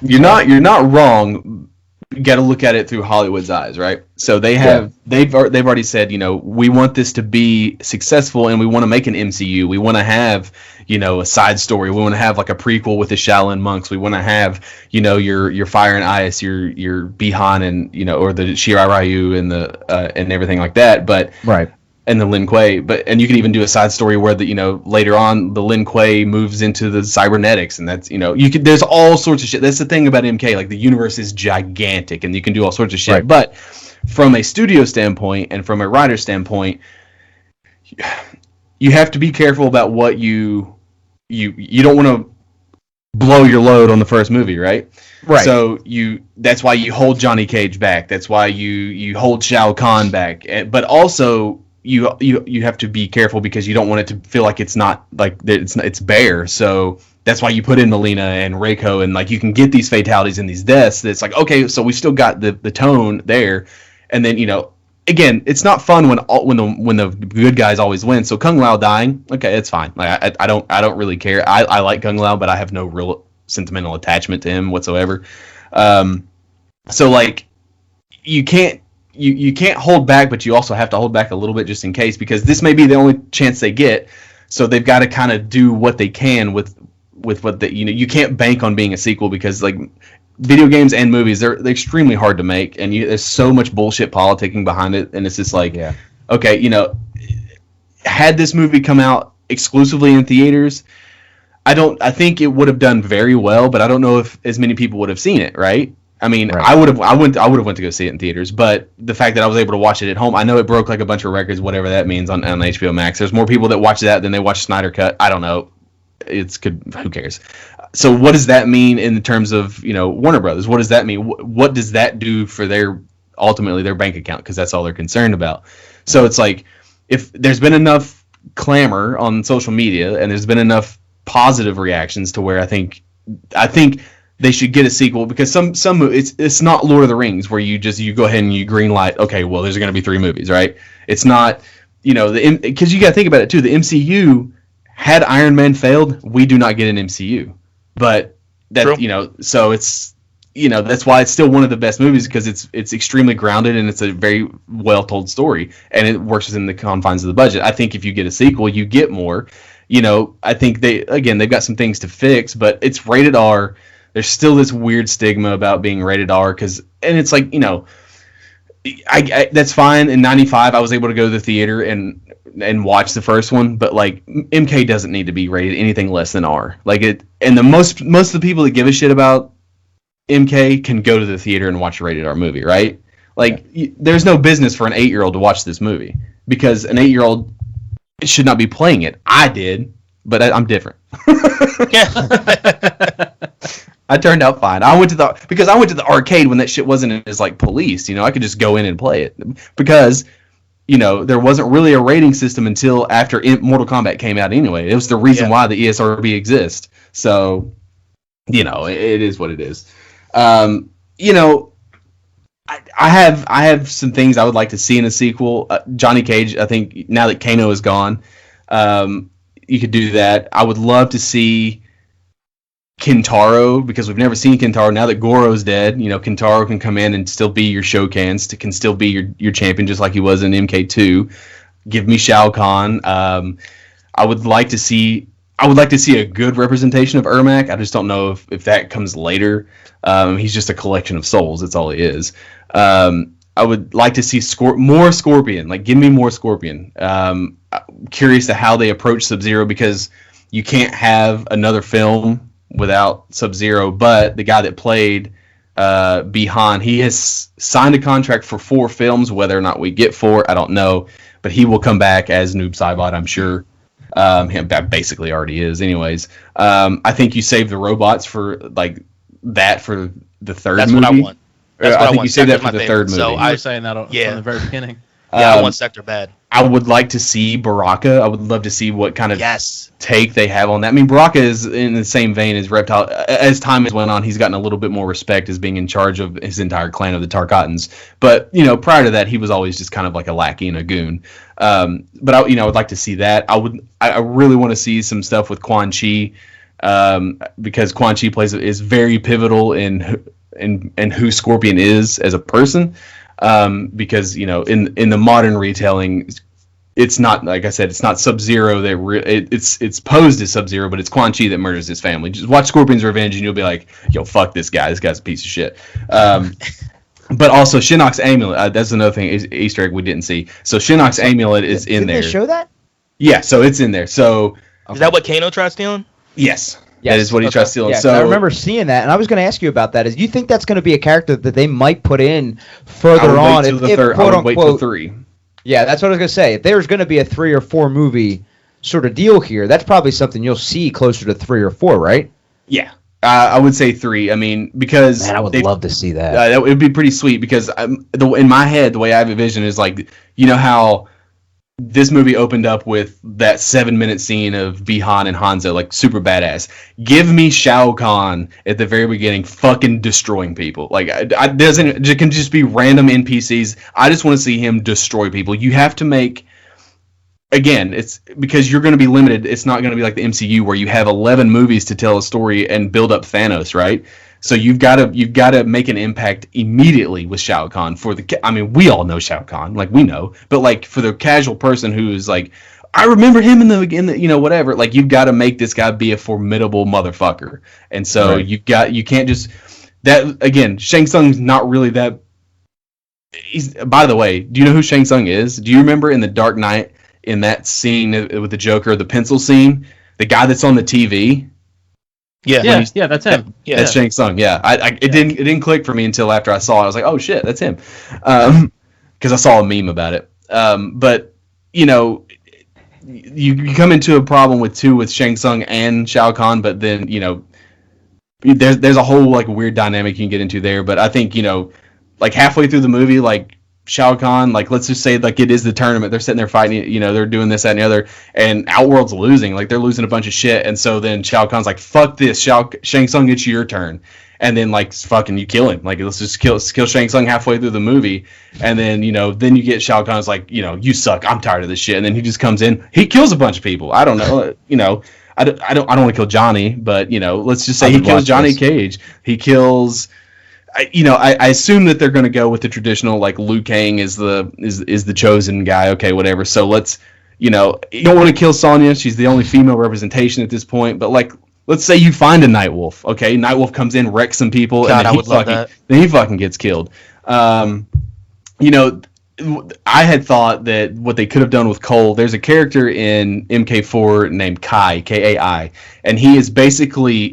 You're not wrong. You got to look at it through Hollywood's eyes, right? So they've already said, we want this to be successful, and we want to make an MCU. We want to have, a side story. We want to have like a prequel with the Shaolin monks. We want to have, your Fire and Ice, your Bihan and or the Shirai Ryu and the and everything like that. But right. And the Lin Kuei, and you can even do a side story where later on the Lin Kuei moves into the cybernetics, and that's there's all sorts of shit. That's the thing about MK, like the universe is gigantic, and you can do all sorts of shit. Right. But from a studio standpoint and from a writer standpoint, you have to be careful about what you don't want to blow your load on the first movie, right? Right. So that's why you hold Johnny Cage back. That's why you hold Shao Kahn back, but also. You have to be careful because you don't want it to feel like it's not like it's bare. So that's why you put in Melina and Reiko, and like you can get these fatalities and these deaths. That's like, okay, so we still got the tone there, and then again, it's not fun when the good guys always win. So Kung Lao dying, okay, it's fine. Like I don't really care. I like Kung Lao, but I have no real sentimental attachment to him whatsoever. So like you can't. You can't hold back, but you also have to hold back a little bit just in case, because this may be the only chance they get. So they've got to kind of do what they can with what they you can't bank on being a sequel, because like video games and movies they're extremely hard to make, and there's so much bullshit politicking behind it, and it's just like okay, had this movie come out exclusively in theaters, I think it would have done very well, but I don't know if as many people would have seen it, right? I mean, right. I would have went to go see it in theaters, but the fact that I was able to watch it at home, I know it broke like a bunch of records, whatever that means on HBO Max. There's more people that watch that than they watch Snyder Cut. I don't know. Who cares? So what does that mean in terms of, Warner Brothers? What does that mean? What does that do for ultimately their bank account? Because that's all they're concerned about. So it's like, if there's been enough clamor on social media and there's been enough positive reactions to where I think they should get a sequel, because some it's not Lord of the Rings where you go ahead and you green light, okay, well there's going to be 3 movies, right? It's not, because you got to think about it too. The MCU, had Iron Man failed, we do not get an MCU. But that True. So it's that's why it's still one of the best movies, because it's extremely grounded and it's a very well told story, and it works within the confines of the budget. I think if you get a sequel, you get more. I think they've got some things to fix, but it's rated R. There's still this weird stigma about being rated R, and it's like, I that's fine. In '95, I was able to go to the theater and watch the first one, but like MK doesn't need to be rated anything less than R. Like it, and the most of the people that give a shit about MK can go to the theater and watch a rated R movie, right? Like, there's no business for an 8-year-old to watch this movie because an 8-year-old should not be playing it. I did, but I'm different. I turned out fine. I went to the arcade when that shit wasn't as like policed. I could just go in and play it because there wasn't really a rating system until after Mortal Kombat came out. Anyway, it was the reason why the ESRB exists. So, it is what it is. I have some things I would like to see in a sequel. Johnny Cage, I think now that Kano is gone, you could do that. I would love to see Kintaro, because we've never seen Kintaro. Now that Goro's dead, Kintaro can come in and still be your Shokan, can still be your champion just like he was in MK2. Give me Shao Kahn. I would like to see a good representation of Ermac. I just don't know if that comes later. He's just a collection of souls. That's all he is. I would like to see more Scorpion. Like, give me more Scorpion. I'm curious to how they approach Sub-Zero, because you can't have another film without Sub-Zero, but the guy that played Bi-Han, he has signed a contract for 4 films. Whether or not we get 4, I don't know, but he will come back as Noob Saibot, I'm sure. He basically already is anyways. I think you save the robots for like that for the third movie. That's what I want. I think you save that for the third movie. So I was saying that from the very beginning. Yeah, I want Sector bad. I would like to see Baraka. I would love to see what kind of take they have on that. I mean, Baraka is in the same vein as Reptile. As time has went on, he's gotten a little bit more respect as being in charge of his entire clan of the Tarkatans. But, prior to that, he was always just kind of like a lackey and a goon. But I would like to see that. I really want to see some stuff with Quan Chi, because Quan Chi is very pivotal in who Scorpion is as a person. Because in the modern retelling, it's not, like I said, it's not Sub-Zero that it's posed as Sub-Zero, but it's Quan Chi that murders his family. Just watch Scorpion's Revenge and you'll be like, yo, fuck this guy. This guy's a piece of shit. But also Shinnok's amulet. That's another thing, Easter egg we didn't see. So Shinnok's amulet is in there. Did they show that? Yeah, so it's in there. So is that what Kano tried stealing? Yes. That is what he tries stealing. Yeah, so I remember seeing that, and I was going to ask you about that. Is you think that's going to be a character that they might put in further on? I would wait till 3. Yeah, that's what I was going to say. If there's going to be a 3 or 4 movie sort of deal here, that's probably something you'll see closer to 3 or 4, right? Yeah, I would say 3. I mean, because man, I would love to see that. That would be pretty sweet, because in my head, the way I have a vision is like, how this movie opened up with that 7-minute scene of Bi-Han and Hanzo, like super badass. Give me Shao Kahn at the very beginning, fucking destroying people. Like, it can just be random NPCs. I just want to see him destroy people. You have to make, again, it's because you're going to be limited. It's not going to be like the MCU where you have 11 movies to tell a story and build up Thanos, right? So you've got to make an impact immediately with Shao Kahn. We all know Shao Kahn, like we know, but like for the casual person who is like, I remember him in the whatever. Like, you've got to make this guy be a formidable motherfucker, and so right. You can't just that again. Shang Tsung's not really that. By the way, do you know who Shang Tsung is? Do you remember in the Dark Knight in that scene with the Joker, the pencil scene, the guy that's on the TV? Yeah, that's him. That's Shang Tsung. Yeah, it didn't click for me until after I saw it. I was like, oh shit, that's him, because I saw a meme about it. But you come into a problem with Shang Tsung and Shao Kahn, but then there's a whole like weird dynamic you can get into there. But I think like halfway through the movie, like Shao Kahn, like let's just say like it is the tournament, they're sitting there fighting, they're doing this, that, and the other, and Outworld's losing, like they're losing a bunch of shit, and so then Shao Kahn's like, fuck this, Shang Tsung, it's your turn, and then like fucking you kill him, like let's just kill Shang Tsung halfway through the movie, and then then you get Shao Kahn's like, you suck, I'm tired of this shit, and then he just comes in, he kills a bunch of people. I don't know, I don't want to kill Johnny, but let's just say he kills Johnny Cage, he kills. I assume that they're going to go with the traditional, like Liu Kang is the chosen guy. Okay, whatever. So let's, you don't want to kill Sonya. She's the only female representation at this point. But like, let's say you find a Nightwolf. Okay, Nightwolf comes in, wrecks some people, and then he fucking gets killed. I had thought that what they could have done with Cole. There's a character in MK4 named Kai, Kai, and he's basically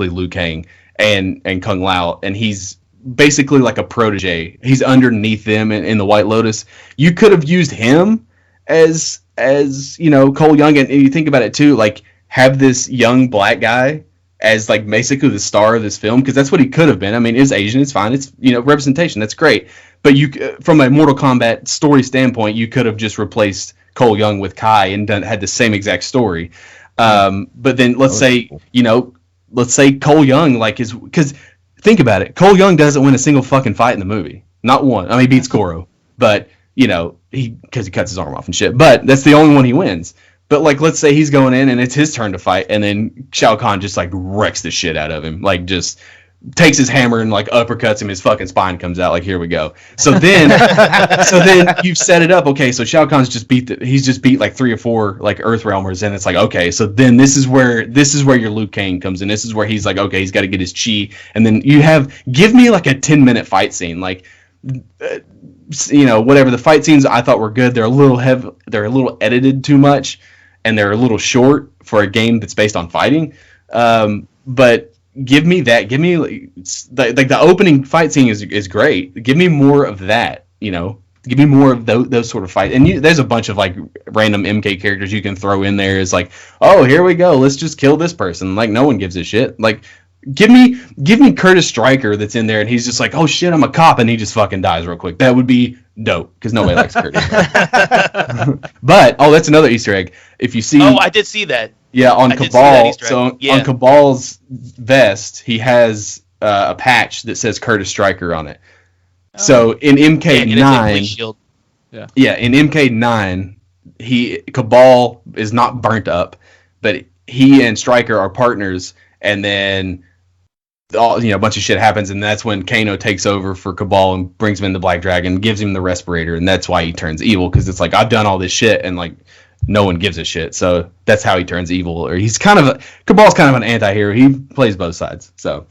Liu Kang. and Kung Lao, and he's basically like a protege. He's underneath them in the White Lotus. You could have used him as Cole Young, and you think about it too, like have this young black guy as like basically the star of this film, because that's what he could have been. I mean, it's Asian, it's fine, it's representation, that's great. But you, from a Mortal Kombat story standpoint, you could have just replaced Cole Young with Kai and had the same exact story. But then let's say Cole Young because think about it, Cole Young doesn't win a single fucking fight in the movie, not one. I mean, he beats Goro, but because he cuts his arm off and shit. But that's the only one he wins. But like, let's say he's going in and it's his turn to fight, and then Shao Kahn just like wrecks the shit out of him, like just takes his hammer and like uppercuts him. His fucking spine comes out. Like, here we go. So then, you've set it up. Okay, so Shao Kahn's just beat like 3 or 4 like Earthrealmers, and it's like, okay, so then this is where your Liu Kang comes in. This is where he's like, okay, he's got to get his chi, and then give me like a 10-minute fight scene, like. Whatever, the fight scenes I thought were good. They're a little heavy. They're a little edited too much, and they're a little short for a game that's based on fighting. But give me that. Give me like the opening fight scene is great. Give me more of that. Give me more of those sort of fights. And there's a bunch of like random MK characters you can throw in there. It's like, oh, here we go. Let's just kill this person. Like, no one gives a shit. Like, give me Curtis Stryker that's in there, and he's just like, oh shit, I'm a cop, and he just fucking dies real quick. That would be dope, because nobody likes Curtis Stryker. But that's another Easter egg. If you see, I did see that. Yeah, on Cabal. So on Cabal's vest, he has a patch that says Curtis Stryker on it. Oh. So in MK9, in MK9, Cabal is not burnt up, but he and Stryker are partners, and then a bunch of shit happens, and that's when Kano takes over for Cabal and brings him in the Black Dragon, gives him the respirator, and that's why he turns evil, because it's like, I've done all this shit, and like no one gives a shit, so that's how he turns evil. Or he's Cabal's kind of an anti-hero. He plays both sides. So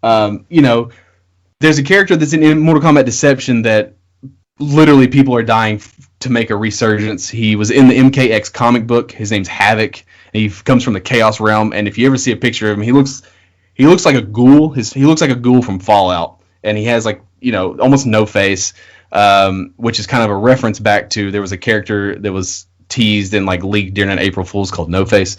there's a character that's in Mortal Kombat Deception that literally people are dying to make a resurgence. He was in the MKX comic book. His name's Havoc, and he comes from the Chaos Realm, and if you ever see a picture of him, he looks like a ghoul. He looks like a ghoul from Fallout, and he has like almost no face, which is kind of a reference back to, there was a character that was teased and like leaked during an April Fool's called No Face.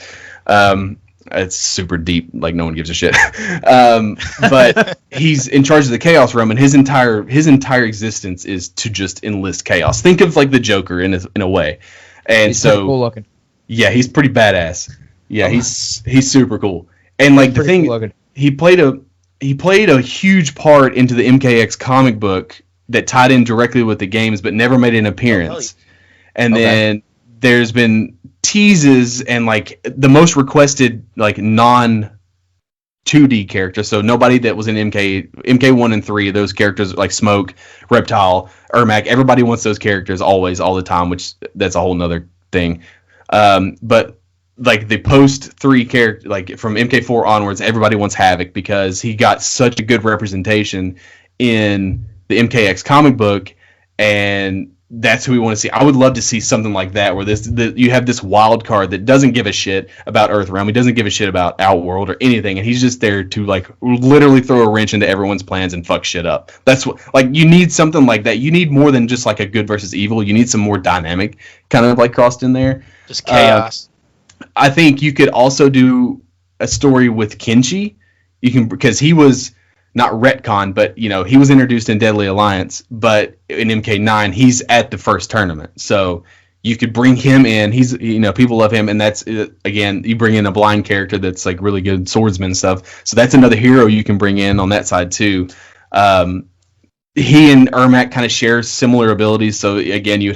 It's super deep, like no one gives a shit. But he's in charge of the Chaos Realm, and his entire existence is to just enlist chaos. Think of like the Joker in a way. And he's so cool looking. Yeah, he's pretty badass. Yeah, he's super cool. And like the thing, cool, he played a huge part into the MKX comic book that tied in directly with the games, but never made an appearance. And then there's been teases and like the most requested like non 2D character. So nobody that was in MK1 and 3, those characters like Smoke, Reptile, Ermac, everybody wants those characters always, all the time, which that's a whole nother thing. But like the post 3 character, like from MK4 onwards, everybody wants Havoc because he got such a good representation in the MKX comic book, and that's who we want to see. I would love to see something like that, where you have this wild card that doesn't give a shit about Earthrealm. He doesn't give a shit about Outworld or anything, and he's just there to like literally throw a wrench into everyone's plans and fuck shit up. That's what, like, you need something like that. You need more than just like a good versus evil. You need some more dynamic kind of like crossed in there. Just chaos. I think you could also do a story with Kenshi. Because he was not retcon, but he was introduced in Deadly Alliance, but in MK9 he's at the first tournament, so you could bring him in. He's people love him, and that's again, you bring in a blind character that's like really good swordsman stuff, so that's another hero you can bring in on that side too. He and Ermac kind of share similar abilities, so again, you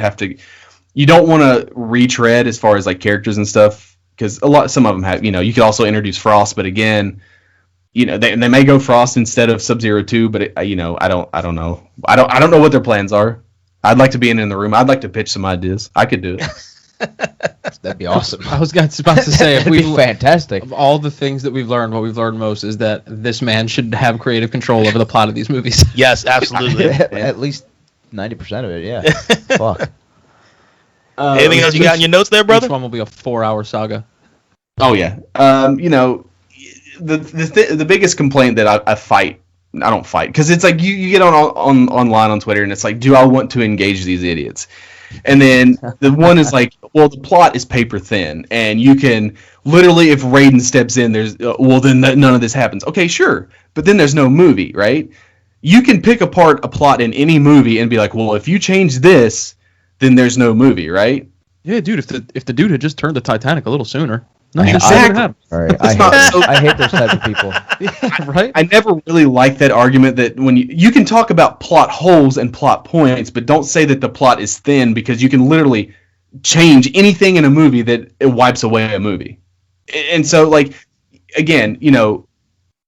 don't want to retread as far as like characters and stuff, because some of them have, you could also introduce Frost, but again, they may go Frost instead of Sub-Zero 2, but I don't know. I don't know what their plans are. I'd like to be in the room. I'd like to pitch some ideas. I could do it. That'd be awesome. I was about to say, that'd be fantastic. Of all the things that we've learned, what we've learned most is that this man should have creative control over the plot of these movies. Yes, absolutely. At least 90% of it, yeah. Fuck. Anything else you got in your notes there, brother? Each one will be a 4-hour saga. Oh yeah. the biggest complaint that I don't fight, because it's like you get on online on Twitter and it's like, do I want to engage these idiots? And then the one is like, well, the plot is paper thin, and you can literally, if Raiden steps in, there's well, then none of this happens. Okay, sure, but then there's no movie, right? You can pick apart a plot in any movie and be like, well, if you change this, then there's no movie, right? Yeah, dude. If the dude had just turned the Titanic a little sooner, exactly. All right, I hate those type of people. Yeah, right. I never really like that argument that when you can talk about plot holes and plot points, but don't say that the plot is thin, because you can literally change anything in a movie that it wipes away a movie. And so, like, again, I'm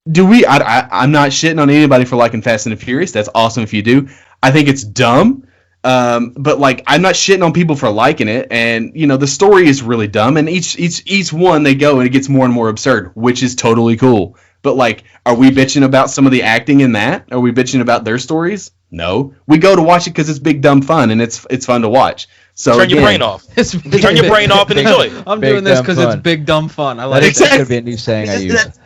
not shitting on anybody for liking Fast and the Furious. That's awesome if you do. I think it's dumb. But like, I'm not shitting on people for liking it, and the story is really dumb, and each one they go and it gets more and more absurd, which is totally cool. But like, are we bitching about some of the acting in that? Are we bitching about their stories? No, we go to watch it because it's big dumb fun, and it's fun to watch. So turn your brain off. Turn your brain off and enjoy it. I'm doing this because it's big dumb fun. I like that. That could be a new saying I use.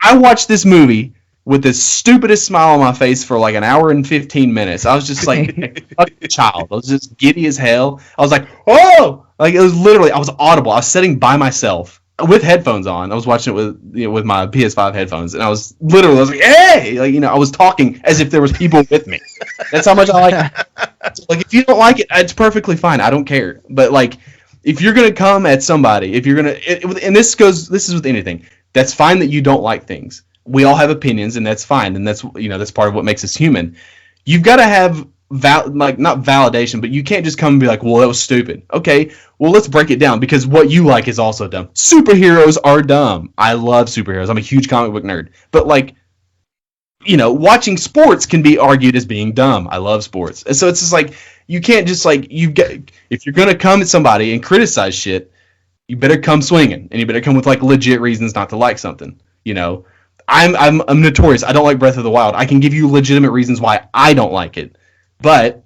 I watched this movie with the stupidest smile on my face for like an hour and 15 minutes. I was just like a child. I was just giddy as hell. I was like, oh! Like, it was literally, I was audible. I was sitting by myself with headphones on. I was watching it with my PS5 headphones, and I was like, hey! Like, I was talking as if there was people with me. That's how much I like it. So, like, if you don't like it, it's perfectly fine. I don't care. But like, if you're gonna come at somebody, and this is with anything, that's fine that you don't like things. We all have opinions, and that's fine, and that's part of what makes us human. You've got to have not validation, but you can't just come and be like, well, that was stupid. Okay, well, let's break it down, because what you like is also dumb. Superheroes are dumb. I love superheroes. I'm a huge comic book nerd. But like, watching sports can be argued as being dumb. I love sports. And so it's just like, you can't just like, if you're going to come at somebody and criticize shit, you better come swinging, and you better come with like legit reasons not to like something. I'm notorious. I don't like Breath of the Wild. I can give you legitimate reasons why I don't like it. But,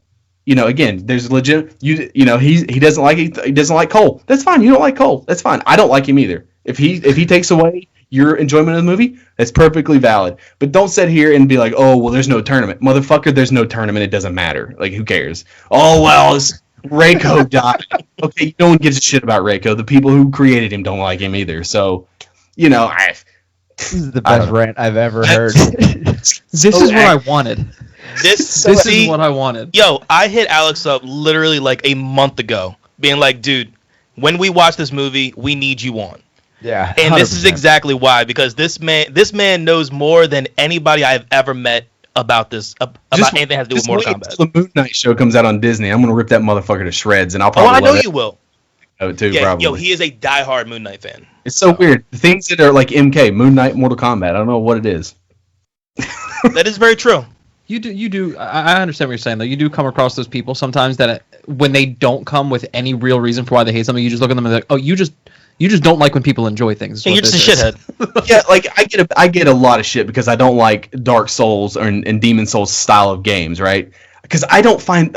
again, there's legit. He doesn't like it. He doesn't like Cole. That's fine. You don't like Cole. That's fine. I don't like him either. If he takes away your enjoyment of the movie, that's perfectly valid. But don't sit here and be like, oh, well, there's no tournament, motherfucker. There's no tournament. It doesn't matter. Like, who cares? Oh, well, Reiko died. Okay, no one gives a shit about Reiko. The people who created him don't like him either. So, this is the best rant I've ever heard. This is what I wanted. This is what I wanted. Yo, I hit Alex up literally like a month ago, being like, dude, when we watch this movie, we need you on. Yeah. And 100%. This is exactly why, because this man knows more than anybody I've ever met about anything that has to do with Mortal Kombat. The Moon Knight show comes out on Disney. I'm gonna rip that motherfucker to shreds, and I'll probably. Oh, I know you will. Too, yeah, probably. Yo, he is a diehard Moon Knight fan. It's so weird. The things that are like MK, Moon Knight, Mortal Kombat. I don't know what it is. That is very true. You do. I understand what you're saying, though. You do come across those people sometimes that when they don't come with any real reason for why they hate something, you just look at them and be like, oh, you just don't like when people enjoy things. Yeah, you're just a shithead. Yeah, like I get a lot of shit because I don't like Dark Souls and Demon Souls style of games, right? Because I don't find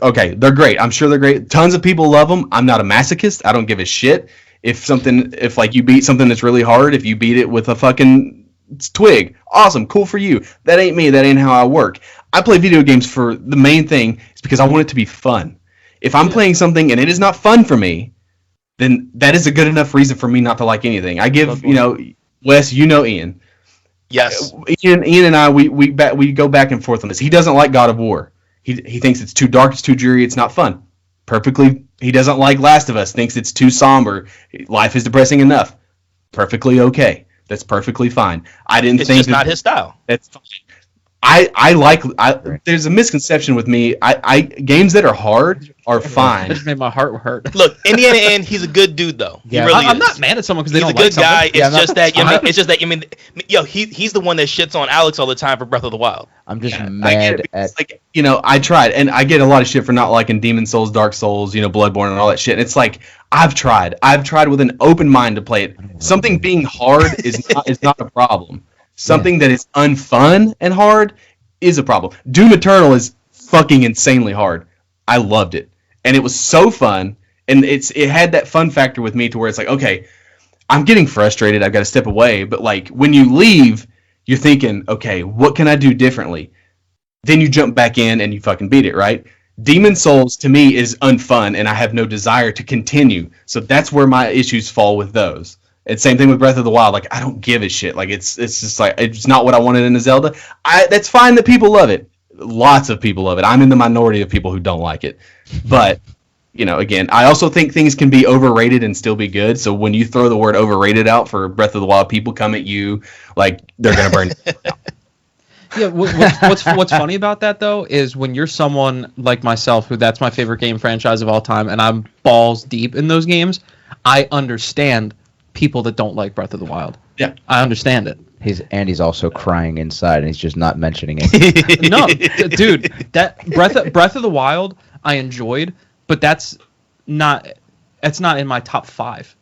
okay, they're great. I'm sure they're great. Tons of people love them. I'm not a masochist. I don't give a shit if like you beat something that's really hard. If you beat it with a fucking twig, awesome, cool for you. That ain't me. That ain't how I work. I play video games for the main thing is because I want it to be fun. If I'm playing something and it is not fun for me, then that is a good enough reason for me not to like anything. I give Wes, Ian. Yes. Ian and I we go back and forth on this. He doesn't like God of War. He thinks it's too dark, it's too dreary, it's not fun. Perfectly. He doesn't like Last of Us. Thinks it's too somber. Life is depressing enough. Perfectly okay. That's perfectly fine. It's just not his style. That's fine. There's a misconception with me. Games that are hard are fine. It just made my heart hurt. Look, in the end, he's a good dude though. Yeah, he really I'm is. not mad at someone because they don't like something. He's a good guy. Yeah, it's just that he's the one that shits on Alex all the time for Breath of the Wild. I'm just mad at I tried, and I get a lot of shit for not liking Demon Souls, Dark Souls, Bloodborne, and all that shit. And it's like I've tried with an open mind to play it. Something being hard is not a problem. Something that is unfun and hard is a problem. Doom Eternal is fucking insanely hard. I loved it. And it was so fun. And it had that fun factor with me to where it's like, okay, I'm getting frustrated. I've got to step away. But like when you leave, you're thinking, okay, what can I do differently? Then you jump back in and you fucking beat it, right? Demon Souls to me is unfun, and I have no desire to continue. So that's where my issues fall with those. It's same thing with Breath of the Wild. Like I don't give a shit. Like it's just like it's not what I wanted in a Zelda. That's fine that people love it. Lots of people love it. I'm in the minority of people who don't like it. But again, I also think things can be overrated and still be good. So when you throw the word overrated out for Breath of the Wild, people come at you like they're gonna burn it out. Yeah, what's funny about that though is when you're someone like myself, who that's my favorite game franchise of all time, and I'm balls deep in those games, I understand people that don't like Breath of the Wild. Yeah, I understand it. He's also crying inside, and he's just not mentioning it. No, dude, that Breath of the Wild I enjoyed, but that's not in my top 5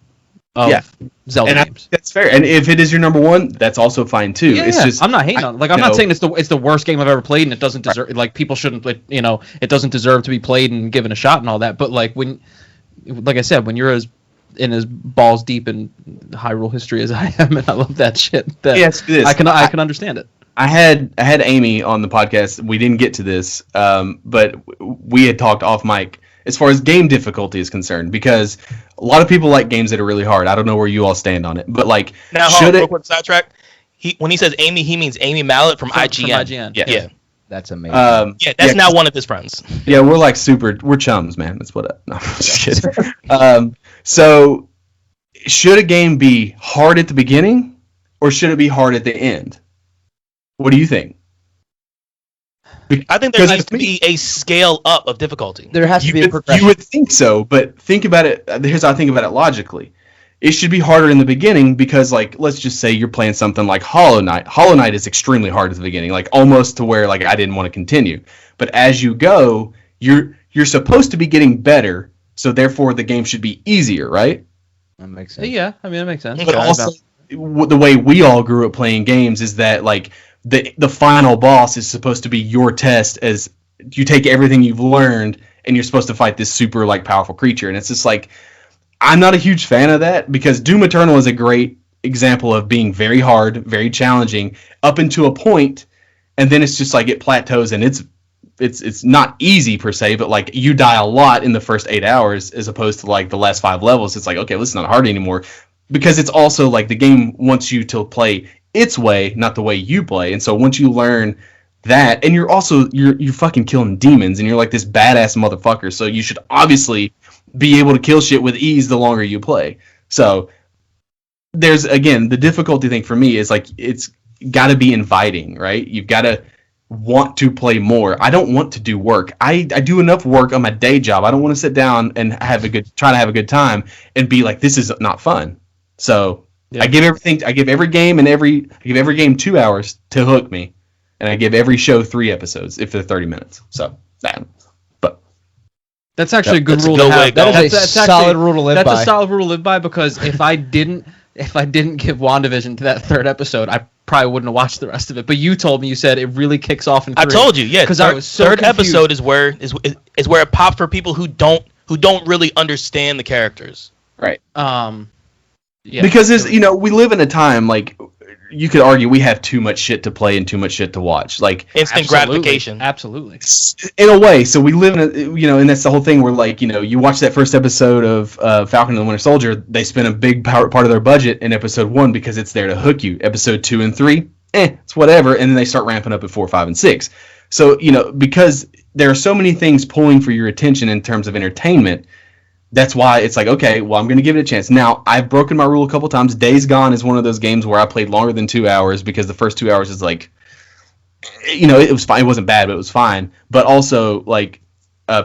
of Zelda games. That's fair. And if it is your number 1, that's also fine too. Yeah, it's just I'm not hating on it. Like I'm not saying it's the worst game I've ever played and it doesn't deserve like people shouldn't it doesn't deserve to be played and given a shot and all that. But like I said, when you're as balls deep in Hyrule history as I am, and I love that shit. Yes, it is. I can understand it. I had Amy on the podcast. We didn't get to this, but we had talked off mic as far as game difficulty is concerned, because a lot of people like games that are really hard. I don't know where you all stand on it, but like, now real quick sidetrack. When he says Amy, he means Amy Mallet from IGN. From IGN. Yeah. That's amazing. That's now one of his friends. Yeah, we're like we're chums, man. That's what. No, I'm just kidding. So, should a game be hard at the beginning, or should it be hard at the end? What do you think? I think there needs to be a scale up of difficulty. There has to be a progression. You would think so, but think about it. Here's how I think about it logically. It should be harder in the beginning because, like, let's just say you're playing something like Hollow Knight. Hollow Knight is extremely hard at the beginning, like almost to where like I didn't want to continue. But as you go, you're supposed to be getting better, so therefore the game should be easier, right? That makes sense. Yeah, I mean that makes sense. But also, the way we all grew up playing games is that like the final boss is supposed to be your test, as you take everything you've learned and you're supposed to fight this super like powerful creature. And it's just like, I'm not a huge fan of that, because Doom Eternal is a great example of being very hard, very challenging up into a point, and then it's just like it plateaus, and it's not easy per se, but like you die a lot in the first 8 hours as opposed to like the last 5 levels. It's like, okay, well, it's not hard anymore, because it's also like the game wants you to play its way, not the way you play. And so once you learn that, and you're fucking killing demons, and you're like this badass motherfucker, so you should obviously be able to kill shit with ease the longer you play. So there's, again, the difficulty thing for me is like it's got to be inviting, right? You've got to want to play more. I don't want to do work. I do enough work on my day job. I don't want to sit down and try to have a good time and be like, this is not fun. So yeah. I give every game 2 hours to hook me, and I give every show 3 episodes if they're 30 minutes. So that's actually a good rule to have. That's a solid rule to live by. That's a solid rule to live by, because if I didn't give WandaVision to that 3rd episode, I probably wouldn't have watched the rest of it. But you told me, you said it really kicks off in 3. I told you, yeah. Because I was so 3rd confused. episode is where it popped for people who don't really understand the characters. Right. Yeah. Because we live in a time like, you could argue we have too much shit to play and too much shit to watch. Like instant gratification. Absolutely. In a way. So we live in and that's the whole thing where like, you watch that first episode of Falcon and the Winter Soldier, they spend a big part of their budget in episode 1 because it's there to hook you. Episode 2 and 3, it's whatever. And then they start ramping up at 4, 5, and 6. So, because there are so many things pulling for your attention in terms of entertainment, that's why it's like, okay, well, I'm going to give it a chance. Now, I've broken my rule a couple times. Days Gone is one of those games where I played longer than 2 hours because the first 2 hours is like, it was fine. It wasn't bad, but it was fine. But also, like,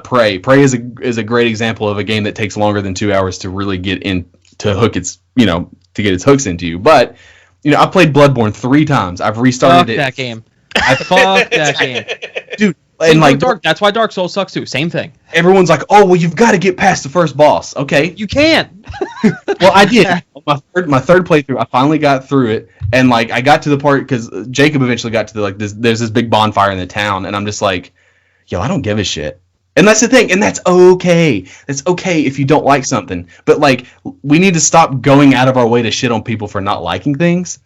Prey. Prey is a great example of a game that takes longer than 2 hours to really get in, to hook its, to get its hooks into you. But, I played Bloodborne 3 times. I've restarted it. Fuck that game. Fuck that game. Dude. And like that's why Dark Souls sucks too. Same thing. Everyone's like, "Oh, well, you've got to get past the first boss." Okay, you can. Well, I did. My third playthrough, I finally got through it, and like I got to the part because Jacob eventually got to there's this big bonfire in the town, and I'm just like, "Yo, I don't give a shit. And that's the thing, and that's okay. It's okay if you don't like something. But like, we need to stop going out of our way to shit on people for not liking things.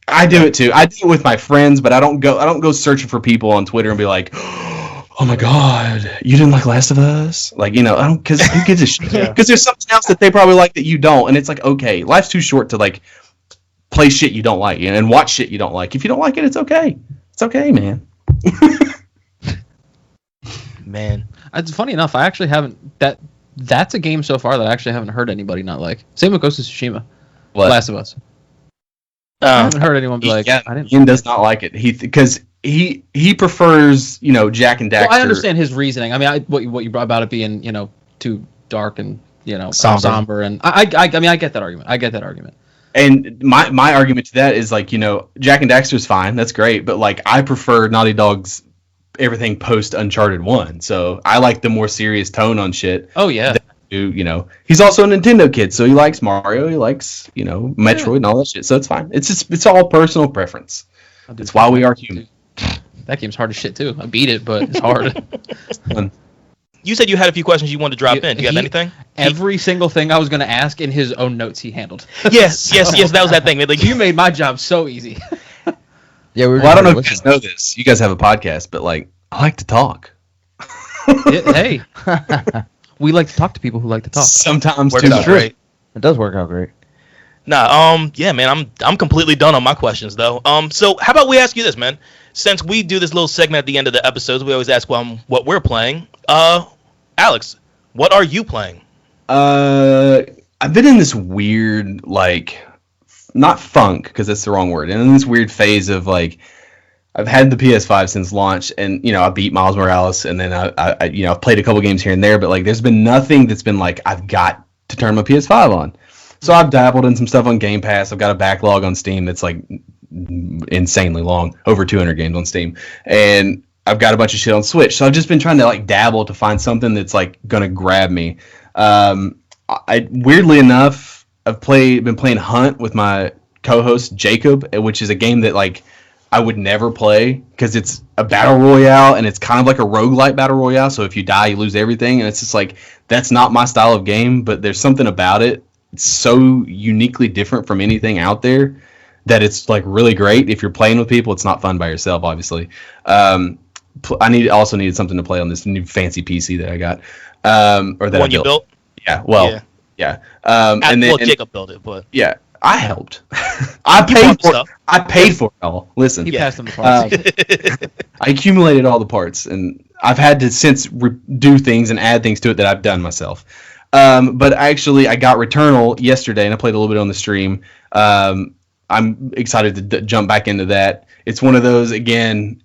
I do it too. I do it with my friends, but I don't go searching for people on Twitter and be like, "Oh my god, you didn't like Last of Us?" Like, you know, I don't, because who gives a shit? Because there's something else that they probably like that you don't, and it's like, okay, life's too short to like play shit you don't like and watch shit you don't like. If you don't like it, it's okay. It's okay, man. Man. It's funny enough. I actually haven't. That's a game so far that I actually haven't heard anybody not like. Same with Ghost of Tsushima. What? Last of Us. I haven't heard anyone be like, yeah, I didn't. Ian does not like it. Because he prefers, you know, Jack and Daxter. Well, I understand his reasoning. I mean, what you brought about it being, you know, too dark and, you know, somber, and I mean, I get that argument. And my argument to that is like, you know, Jack and Daxter's fine, that's great, but like I prefer Naughty Dog's everything post Uncharted 1. So I like the more serious tone on shit. Oh yeah. You know, he's also a Nintendo kid, so he likes Mario, he likes, you know, Metroid and all that shit. So it's fine. It's all personal preference. It's why we are human. That game's hard as shit too. I beat it, but it's hard. It's fun. You said you had a few questions you wanted to drop in. Do you have anything? Every single thing I was going to ask in his own notes he handled. Yes. That was that thing. Like, You made my job so easy. Yeah, Well, I don't know if you guys know this. You guys have a podcast, but like, I like to talk. Hey, we like to talk to people who like to talk. Sometimes works too out much. great. It does work out great. Nah, yeah, man, I'm completely done on my questions though. So how about we ask you this, man? Since we do this little segment at the end of the episodes, we always ask what we're playing. Alex, what are you playing? I've been in this weird, like, not funk, because that's the wrong word, and in this weird phase of, like, I've had the PS5 since launch, and, you know, I beat Miles Morales, and then I you know, I've played a couple games here and there, but, like, there's been nothing that's been, like, I've got to turn my PS5 on. So I've dabbled in some stuff on Game Pass. I've got a backlog on Steam that's, like, insanely long, over 200 games on Steam, and I've got a bunch of shit on Switch. So I've just been trying to, like, dabble to find something that's, like, gonna grab me. I weirdly enough, I've been playing Hunt with my co-host Jacob, which is a game that, like, I would never play because it's a battle royale and it's kind of like a roguelite battle royale. So if you die, you lose everything, and it's just like, that's not my style of game. But there's something about it. It's so uniquely different from anything out there that it's, like, really great. If you're playing with people, it's not fun by yourself, obviously. I also needed something to play on this new fancy PC that I got, or that One you built? Yeah, well, yeah. And then Jacob built it, but yeah, I helped. I paid for it. I paid for it all. Listen, He passed them the parts. I accumulated all the parts, and I've had to since do things and add things to it that I've done myself. But actually, I got Returnal yesterday, and I played a little bit on the stream. I'm excited to jump back into that. It's one of those, again,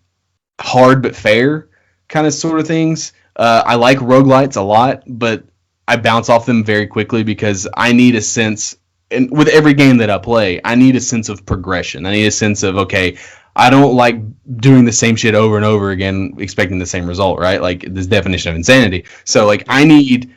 hard but fair kind of sort of things. I like roguelites a lot, but I bounce off them very quickly because I need a sense, and with every game that I play, I need a sense of progression. I need a sense of, okay, I don't like doing the same shit over and over again, expecting the same result, right? Like, this definition of insanity. So, like, I need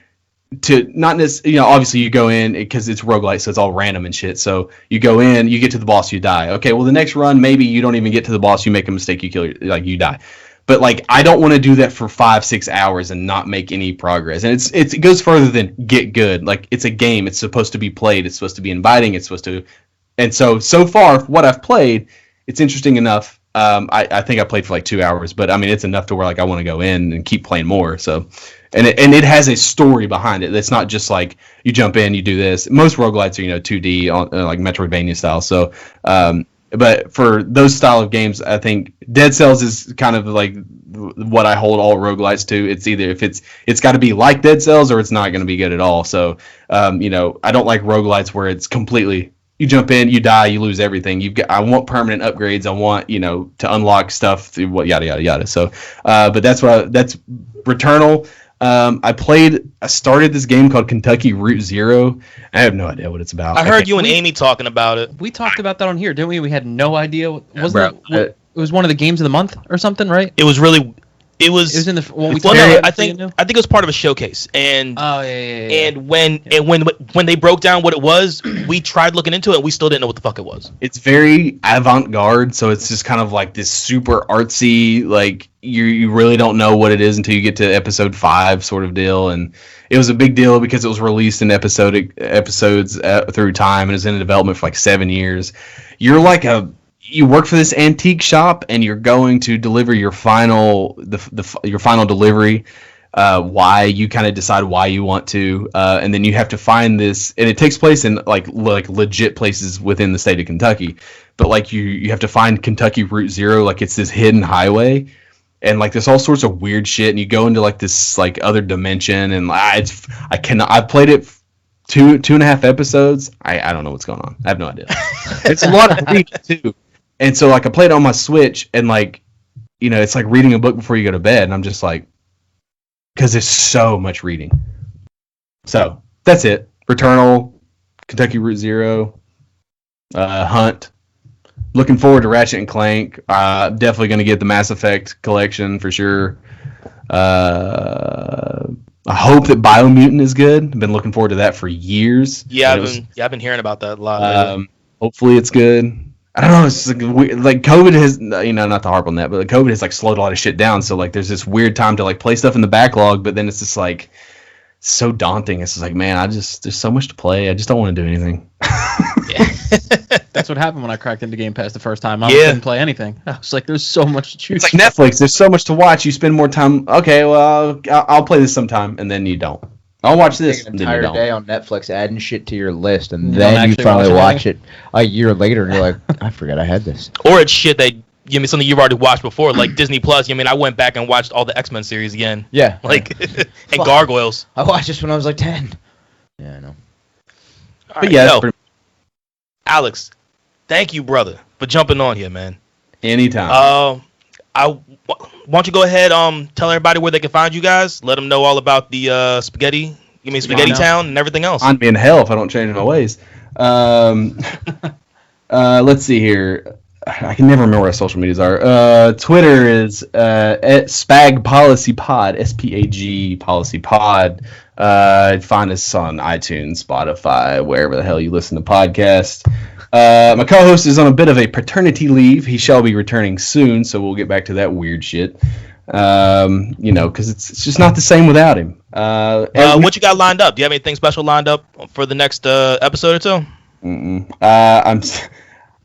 to not necessarily, you know, obviously you go in because it's roguelite, so it's all random and shit. So you go in, you get to the boss, you die. Okay, well, the next run, maybe you don't even get to the boss, you make a mistake, you kill, you die. But, like, I don't want to do that for 5-6 hours and not make any progress. And it goes further than get good. Like, it's a game. It's supposed to be played. It's supposed to be inviting. It's supposed to. And so far, what I've played, it's interesting enough. I think I played for like 2 hours, but I mean, it's enough to where, like, I want to go in and keep playing more. So, and it has a story behind it. It's not just like you jump in, you do this. Most roguelites are, you know, 2D, like Metroidvania style. So, but for those style of games, I think Dead Cells is kind of like what I hold all roguelites to. It's either if it's got to be like Dead Cells or it's not going to be good at all. So, you know, I don't like roguelites where it's completely, you jump in, you die, you lose everything. I want permanent upgrades. I want, you know, to unlock stuff through what yada yada yada. So, but that's Returnal. I started this game called Kentucky Route Zero. I have no idea what it's about. I heard you and Amy talking about it. We talked about that on here, didn't we? We had no idea. Bro, It was one of the games of the month or something, right? It was really, It was in the we well, talked no, about I think it was part of a showcase, and yeah. and when they broke down what it was, we tried looking into it, and we still didn't know what the fuck it was. It's very avant-garde, so it's just kind of like this super artsy, like you really don't know what it is until you get to episode 5 sort of deal. And it was a big deal because it was released in episodes through time, and it's in development for like 7 years. You're like you work for this antique shop, and you're going to deliver your final your final delivery. Why you kind of decide why you want to, and then you have to find this, and it takes place in like legit places within the state of Kentucky, but like you have to find Kentucky Route 0, like it's this hidden highway, and like there's all sorts of weird shit, and you go into like this like other dimension, and I've played it 2.5 episodes. I don't know what's going on. I have no idea. It's a lot of reading too. And so, like, I played it on my Switch, and, like, you know, it's like reading a book before you go to bed, and I'm just like, because there's so much reading. So, that's it. Returnal, Kentucky Route 0, Hunt. Looking forward to Ratchet and Clank. Definitely going to get the Mass Effect collection for sure. I hope that Biomutant is good. I've been looking forward to that for years. Yeah, I've been hearing about that a lot. Hopefully it's good. I don't know. It's like COVID has, you know, not to harp on that, but COVID has like slowed a lot of shit down. So like, there's this weird time to like play stuff in the backlog, but then it's just like so daunting. It's just like, man, there's so much to play. I just don't want to do anything. Yeah. That's what happened when I cracked into Game Pass the first time. I didn't play anything. I was like, there's so much to choose. It's like Netflix. There's so much to watch. You spend more time. Okay, well, I'll play this sometime, and then you don't. I'll watch this. Take an entire day on Netflix adding shit to your list, and You then don't you actually finally watch watch it a year later, and you're like, I forgot I had this. Or it's shit that something you've already watched before, like Disney Plus. I went back and watched all the X-Men series again. Yeah. Like and Gargoyles. I watched this when I was like 10. Yeah, I know. All right, yeah, Alex, thank you, brother, for jumping on here, man. Anytime. Why don't you go ahead, tell everybody where they can find you guys. Let them know all about the Spaghetti Town and everything else. I'd be in hell if I don't change my ways. Let's see here. I can never remember what our social medias are. Twitter is at Spag Policy Pod, SPAG Policy Pod. Find us on iTunes, Spotify, wherever the hell you listen to podcasts. My co-host is on a bit of a paternity leave. He shall be returning soon, so we'll get back to that weird shit. You know, because it's just not the same without him. What you got lined up? Do you have anything special lined up for the next episode or two?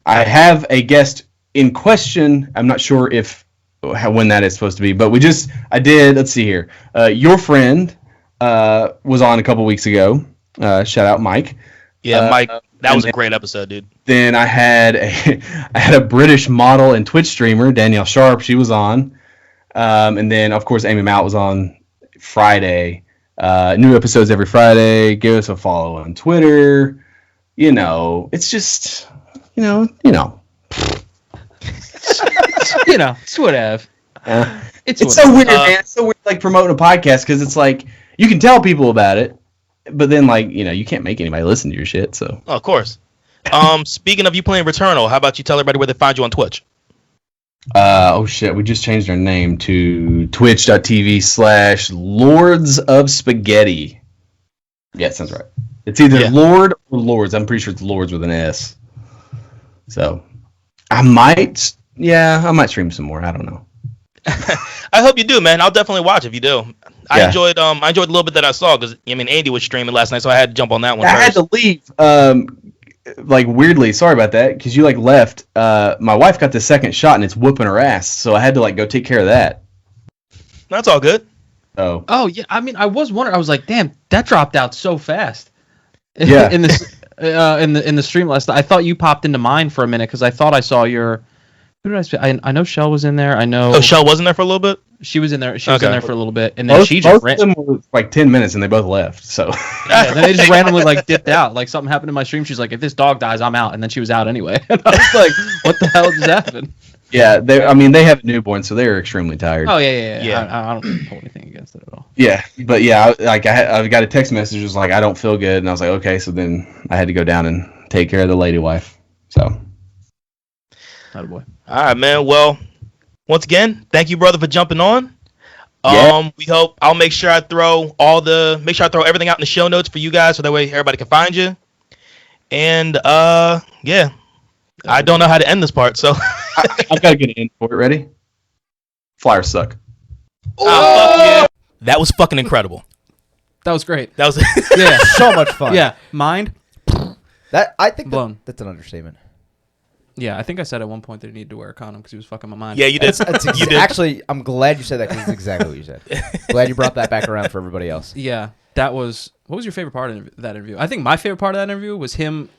I have a guest in question. I'm not sure when that is supposed to be, but I did. Let's see here. Your friend was on a couple weeks ago. Shout out Mike. Yeah, Mike. That was a great episode, dude. Then I had a British model and Twitch streamer, Danielle Sharp. She was on. And then, of course, Amy Mount was on Friday. New episodes every Friday. Give us a follow on Twitter. You know, it's just, you know. It's whatever. It's so weird, man. It's so weird, like, promoting a podcast, because it's like, you can tell people about it, but then, like, you know, you can't make anybody listen to your shit, so. Oh, of course. Speaking of you playing Returnal, how about you tell everybody where they find you on Twitch? Oh shit, we just changed our name to twitch.tv/Lords of Spaghetti. Yeah, that sounds right. It's either Lord or Lords. I'm pretty sure it's Lords with an S. So, I might stream some more. I don't know. I hope you do, man. I'll definitely watch if you do. I enjoyed the little bit that I saw, because Andy was streaming last night, so I had to jump on that one. I had to leave. Like, weirdly, sorry about that, because you like left. My wife got the second shot and it's whooping her ass, so I had to like go take care of that. That's all good. Oh yeah. I was wondering. I was like, damn, that dropped out so fast. Yeah. in the stream last night, I thought you popped into mine for a minute because I thought I saw your. Who did I speak? I know Shell was in there. I know. Oh, Shell wasn't there for a little bit. She was in there. She was in there for a little bit, and then she just ran. Both of them were like 10 minutes, and they both left. So yeah, then they just randomly like dipped out. Like something happened in my stream. She's like, "If this dog dies, I'm out." And then she was out anyway. And I was like, "What the hell just happened?" Yeah, they have a newborn, so they were extremely tired. Oh yeah. I don't hold anything against it at all. Yeah, but yeah, I got a text message. It was like, I don't feel good, and I was like, okay. So then I had to go down and take care of the lady wife. So. Attaboy. All right, man. Well, once again, thank you, brother, for jumping on. Yeah. We hope I'll make sure I throw everything out in the show notes for you guys, so that way everybody can find you. And yeah, I don't know how to end this part, so I've got to get in for it. Ready? Flyers suck. fuck yeah. That was fucking incredible. That was great. That was Yeah. So much fun. Yeah. Mind? That I think Blown. that's an understatement. Yeah, I think I said at one point that he needed to wear a condom because he was fucking my mind. Yeah, you did. You did. Actually, I'm glad you said that because it's exactly what you said. Glad you brought that back around for everybody else. Yeah, that was. What was your favorite part of that interview? I think my favorite part of that interview was him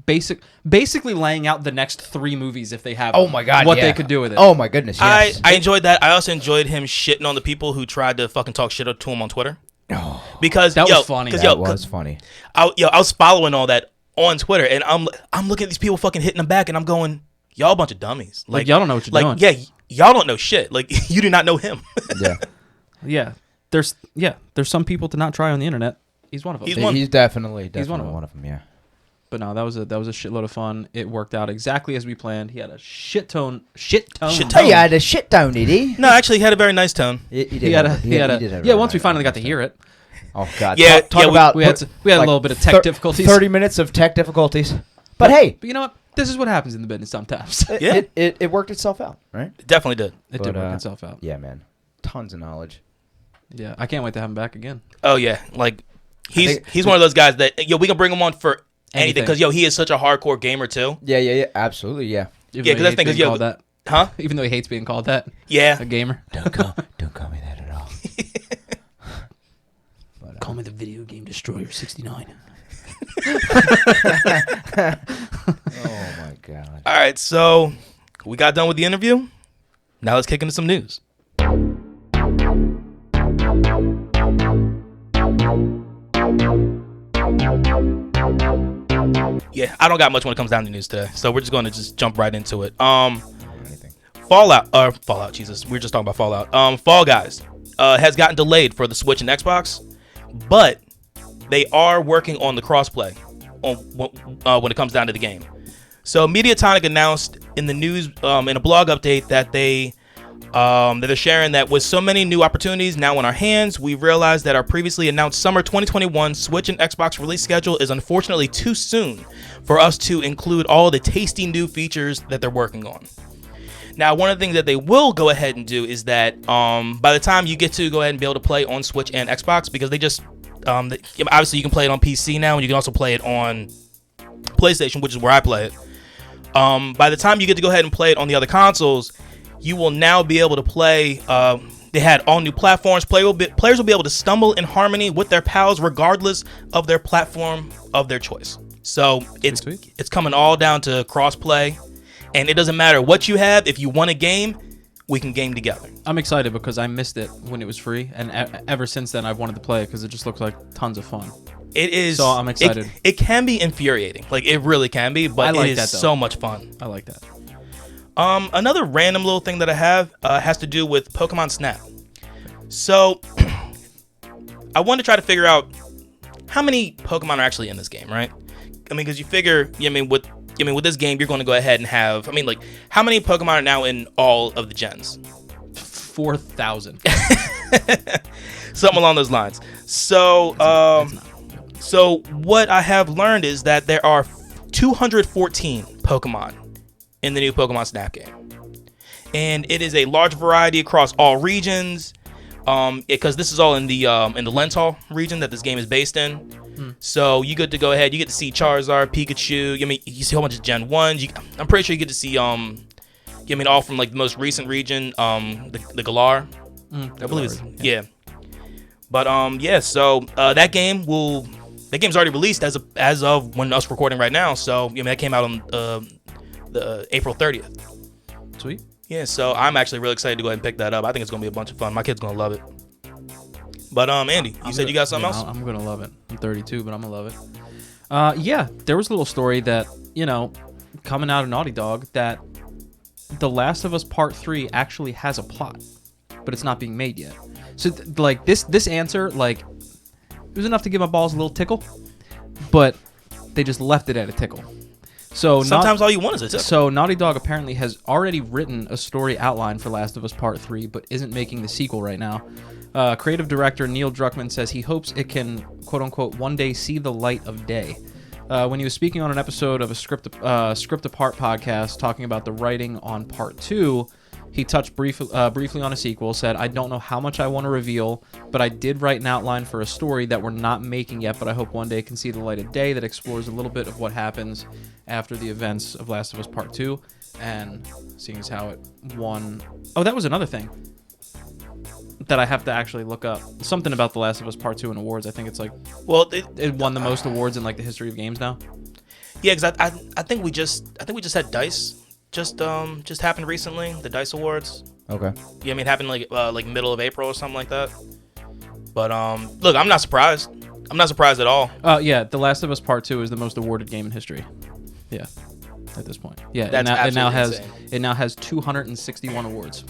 basically laying out the next 3 movies if they have. Oh them, my god, what yeah. they could do with it. Oh my goodness, yes. I enjoyed that. I also enjoyed him shitting on the people who tried to fucking talk shit to him on Twitter. Oh, Because That was funny. that was funny. I was following all that on Twitter, and I'm looking at these people fucking hitting them back, and I'm going, y'all a bunch of dummies. Like, y'all don't know what you're doing. Yeah, y'all don't know shit. Like, you do not know him. Yeah, There's some people to not try on the internet. He's one of them. he's definitely one of one of them. Yeah. But no, that was a shitload of fun. It worked out exactly as we planned. He had a shit tone. Shit Hey, tone. you had a shit tone, did he? No, actually, he had a very nice tone. He did He had have- a. He had did a. have Yeah, a once we nice finally got tone. to hear it, Oh god. Yeah, Talk yeah, about we had a little bit of tech difficulties. 30 minutes of tech difficulties. But hey, But you know what? This is what happens in the business sometimes. Yeah. it worked itself out, right? It definitely did. It did But, work itself out. Yeah, man. Tons of knowledge. Yeah, I can't wait to have him back again. Oh yeah, like he's think- one of those guys that we can bring him on for anything Anything. because he is such a hardcore gamer too. Yeah, absolutely, yeah. Even Yeah, though 'cause he that's hates the thing, 'cause, being called that. Huh? Even though he hates being called that, Yeah. a gamer. Don't call me that at all. Call me the video game destroyer 69. Oh my god. All right, so we got done with the interview. Now let's kick into some news. Yeah, I don't got much when it comes down to news today, so we're just going to just jump right into it. Fallout. Jesus, we were just talking about Fallout. Fall Guys has gotten delayed for the Switch and Xbox, but they are working on the crossplay when it comes down to the game. So Mediatonic announced in the news in a blog update that they're sharing that with so many new opportunities now in our hands, we've realized that our previously announced summer 2021 Switch and Xbox release schedule is unfortunately too soon for us to include all the tasty new features that they're working on. Now, one of the things that they will go ahead and do is that by the time you get to go ahead and be able to play on Switch and Xbox, because they just obviously you can play it on PC now, and you can also play it on PlayStation, which is where I play it. By the time you get to go ahead and play it on the other consoles, you will now be able to play. They had all new platforms. Players will be able to stumble in harmony with their pals, regardless of their platform of their choice. So it's coming all down to cross-play, and it doesn't matter what you have. If you want a game, we can game together. I'm excited because I missed it when it was free, and ever since then I've wanted to play it because it just looks like tons of fun. It is. So I'm excited. It can be infuriating, like it really can be, but I like it is that, though. so much fun. I like that. Another random little thing that I have has to do with Pokemon Snap. So I want to try to figure out how many Pokemon are actually in this game, right? I mean, because you figure, with this game, you're going to go ahead and have, how many Pokemon are now in all of the gens? 4,000. Something along those lines. So, so what I have learned is that there are 214 Pokemon in the new Pokemon Snap game, and it is a large variety across all regions. Because this is all in the Lental region that this game is based in. So you get to go ahead. You get to see Charizard, Pikachu. You see a whole bunch of Gen 1s. I'm pretty sure you get to see all from like the most recent region, the Galar. I believe it's yeah. But so that game's already released as of when us recording right now. So that came out on the April 30th. Sweet. Yeah, so I'm actually really excited to go ahead and pick that up. I think it's gonna be a bunch of fun. My kid's gonna love it. But Andy, you said you got something else? I'm gonna love it. I'm 32, but I'm gonna love it. Yeah, there was a little story that coming out of Naughty Dog that The Last of Us Part 3 actually has a plot, but it's not being made yet. So this answer, it was enough to give my balls a little tickle, but they just left it at a tickle. So sometimes all you want is a tip. So Naughty Dog apparently has already written a story outline for Last of Us Part 3, but isn't making the sequel right now. Creative director Neil Druckmann says he hopes it can, quote-unquote, one day see the light of day. When he was speaking on an episode of a Script Apart podcast talking about the writing on Part 2, he touched briefly on a sequel, said, I don't know how much I want to reveal, but I did write an outline for a story that we're not making yet, but I hope one day can see the light of day that explores a little bit of what happens after the events of Last of Us Part 2, and seeing as how it won... Oh, that was another thing that I have to actually look up. Something about The Last of Us Part 2 in awards. I think it's like... Well, it won the most awards in like the history of games now. Yeah, because I think we just had DICE just happened recently, the DICE Awards. Okay. Yeah, I mean, it happened like middle of April or something like that. But look, I'm not surprised. I'm not surprised at all. Yeah, The Last of Us Part 2 is the most awarded game in history. Yeah, at this point. Yeah, That's it now insane. has 261 awards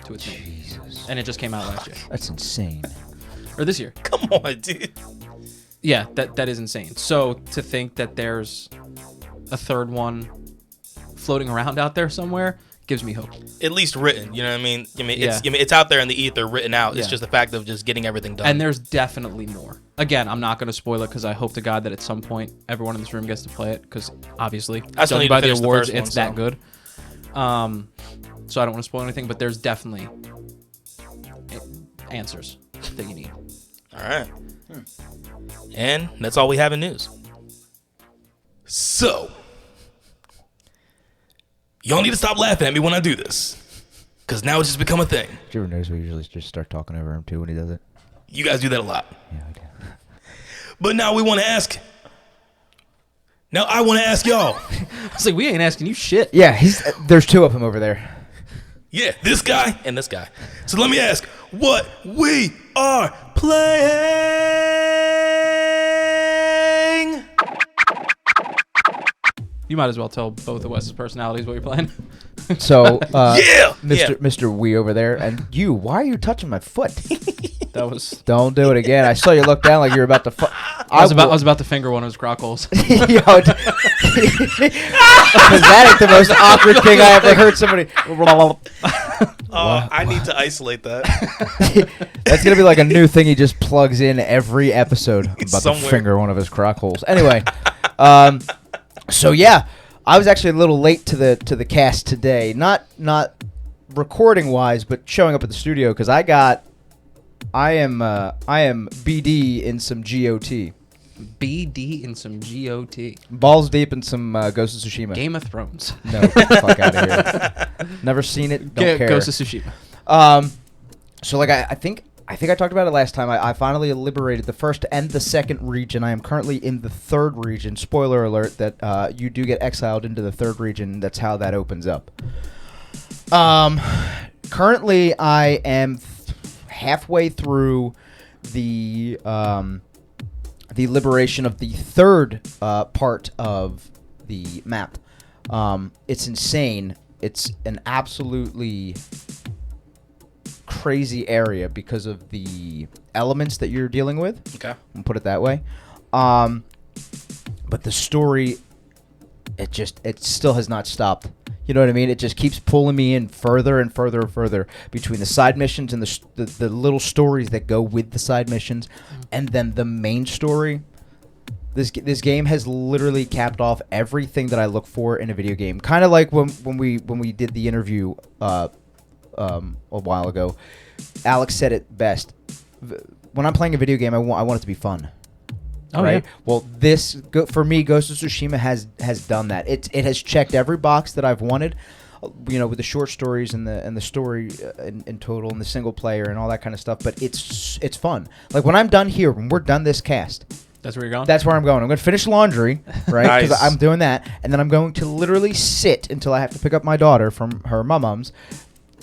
to its name. Jesus. And it just came out last year. That's insane. Or this year. Come on, dude. Yeah, that is insane. So to think that there's a third one floating around out there somewhere gives me hope. At least written, you know what I mean? Yeah. It's out there in the ether, written out. It's Yeah. just the fact of just getting everything done. And there's definitely more. Again, I'm not going to spoil it because I hope to God that at some point everyone in this room gets to play it because obviously, I still need judging to by the finish the awards, first one, it's that so. good. So I don't want to spoil anything, but there's definitely answers that you need. All right. And that's all we have in news. So, y'all need to stop laughing at me when I do this. Because now it's just become a thing. Do you ever notice we usually just start talking over him too when he does it? You guys do that a lot. Yeah, I do. But now we want to ask. Now I want to ask y'all. I was like, we ain't asking you shit. Yeah, there's two of them over there. Yeah, this guy and this guy. So let me ask what we are playing. You might as well tell both of Wes's personalities what you're playing. So, Yeah! Mr. Wee over there, and you, why are you touching my foot? That was. Don't do it again. I saw you look down like you were about to. I was about to finger one of his crock holes. Yo, because that ain't the most awkward thing I ever heard somebody. I need to isolate that. That's gonna be like a new thing he just plugs in every episode. I'm about Somewhere. to finger one of his crock holes. Anyway, so yeah, I was actually a little late to the cast today. Not recording wise, but showing up at the studio because I am BD in some GOT. BD and some GOT. Balls deep in some Ghost of Tsushima. Game of Thrones. No, get the fuck out of here. Never seen it. Don't care. Ghost of Tsushima. So like I think I talked about it last time. I finally liberated the first and the second region. I am currently in the third region. Spoiler alert that you do get exiled into the third region. That's how that opens up. Currently I am halfway through the liberation of the third part of the map. It's insane. It's an absolutely crazy area because of the elements that you're dealing with. Okay. I'll put it that way. But the story, it still has not stopped. You know what I mean? It just keeps pulling me in further and further and further between the side missions and the little stories that go with the side missions, and then the main story. This game has literally capped off everything that I look for in a video game. Kind of like when we did the interview a while ago. Alex said it best. When I'm playing a video game, I want it to be fun. Oh, right? yeah. Well, for me, Ghost of Tsushima has done that. It has checked every box that I've wanted. You know, with the short stories and the story in total and the single player and all that kind of stuff. But it's fun. Like when I'm done here, when we're done this cast. That's where you're going? That's where I'm going. I'm going to finish laundry, right? Because Nice. I'm doing that, and then I'm going to literally sit until I have to pick up my daughter from her mum's,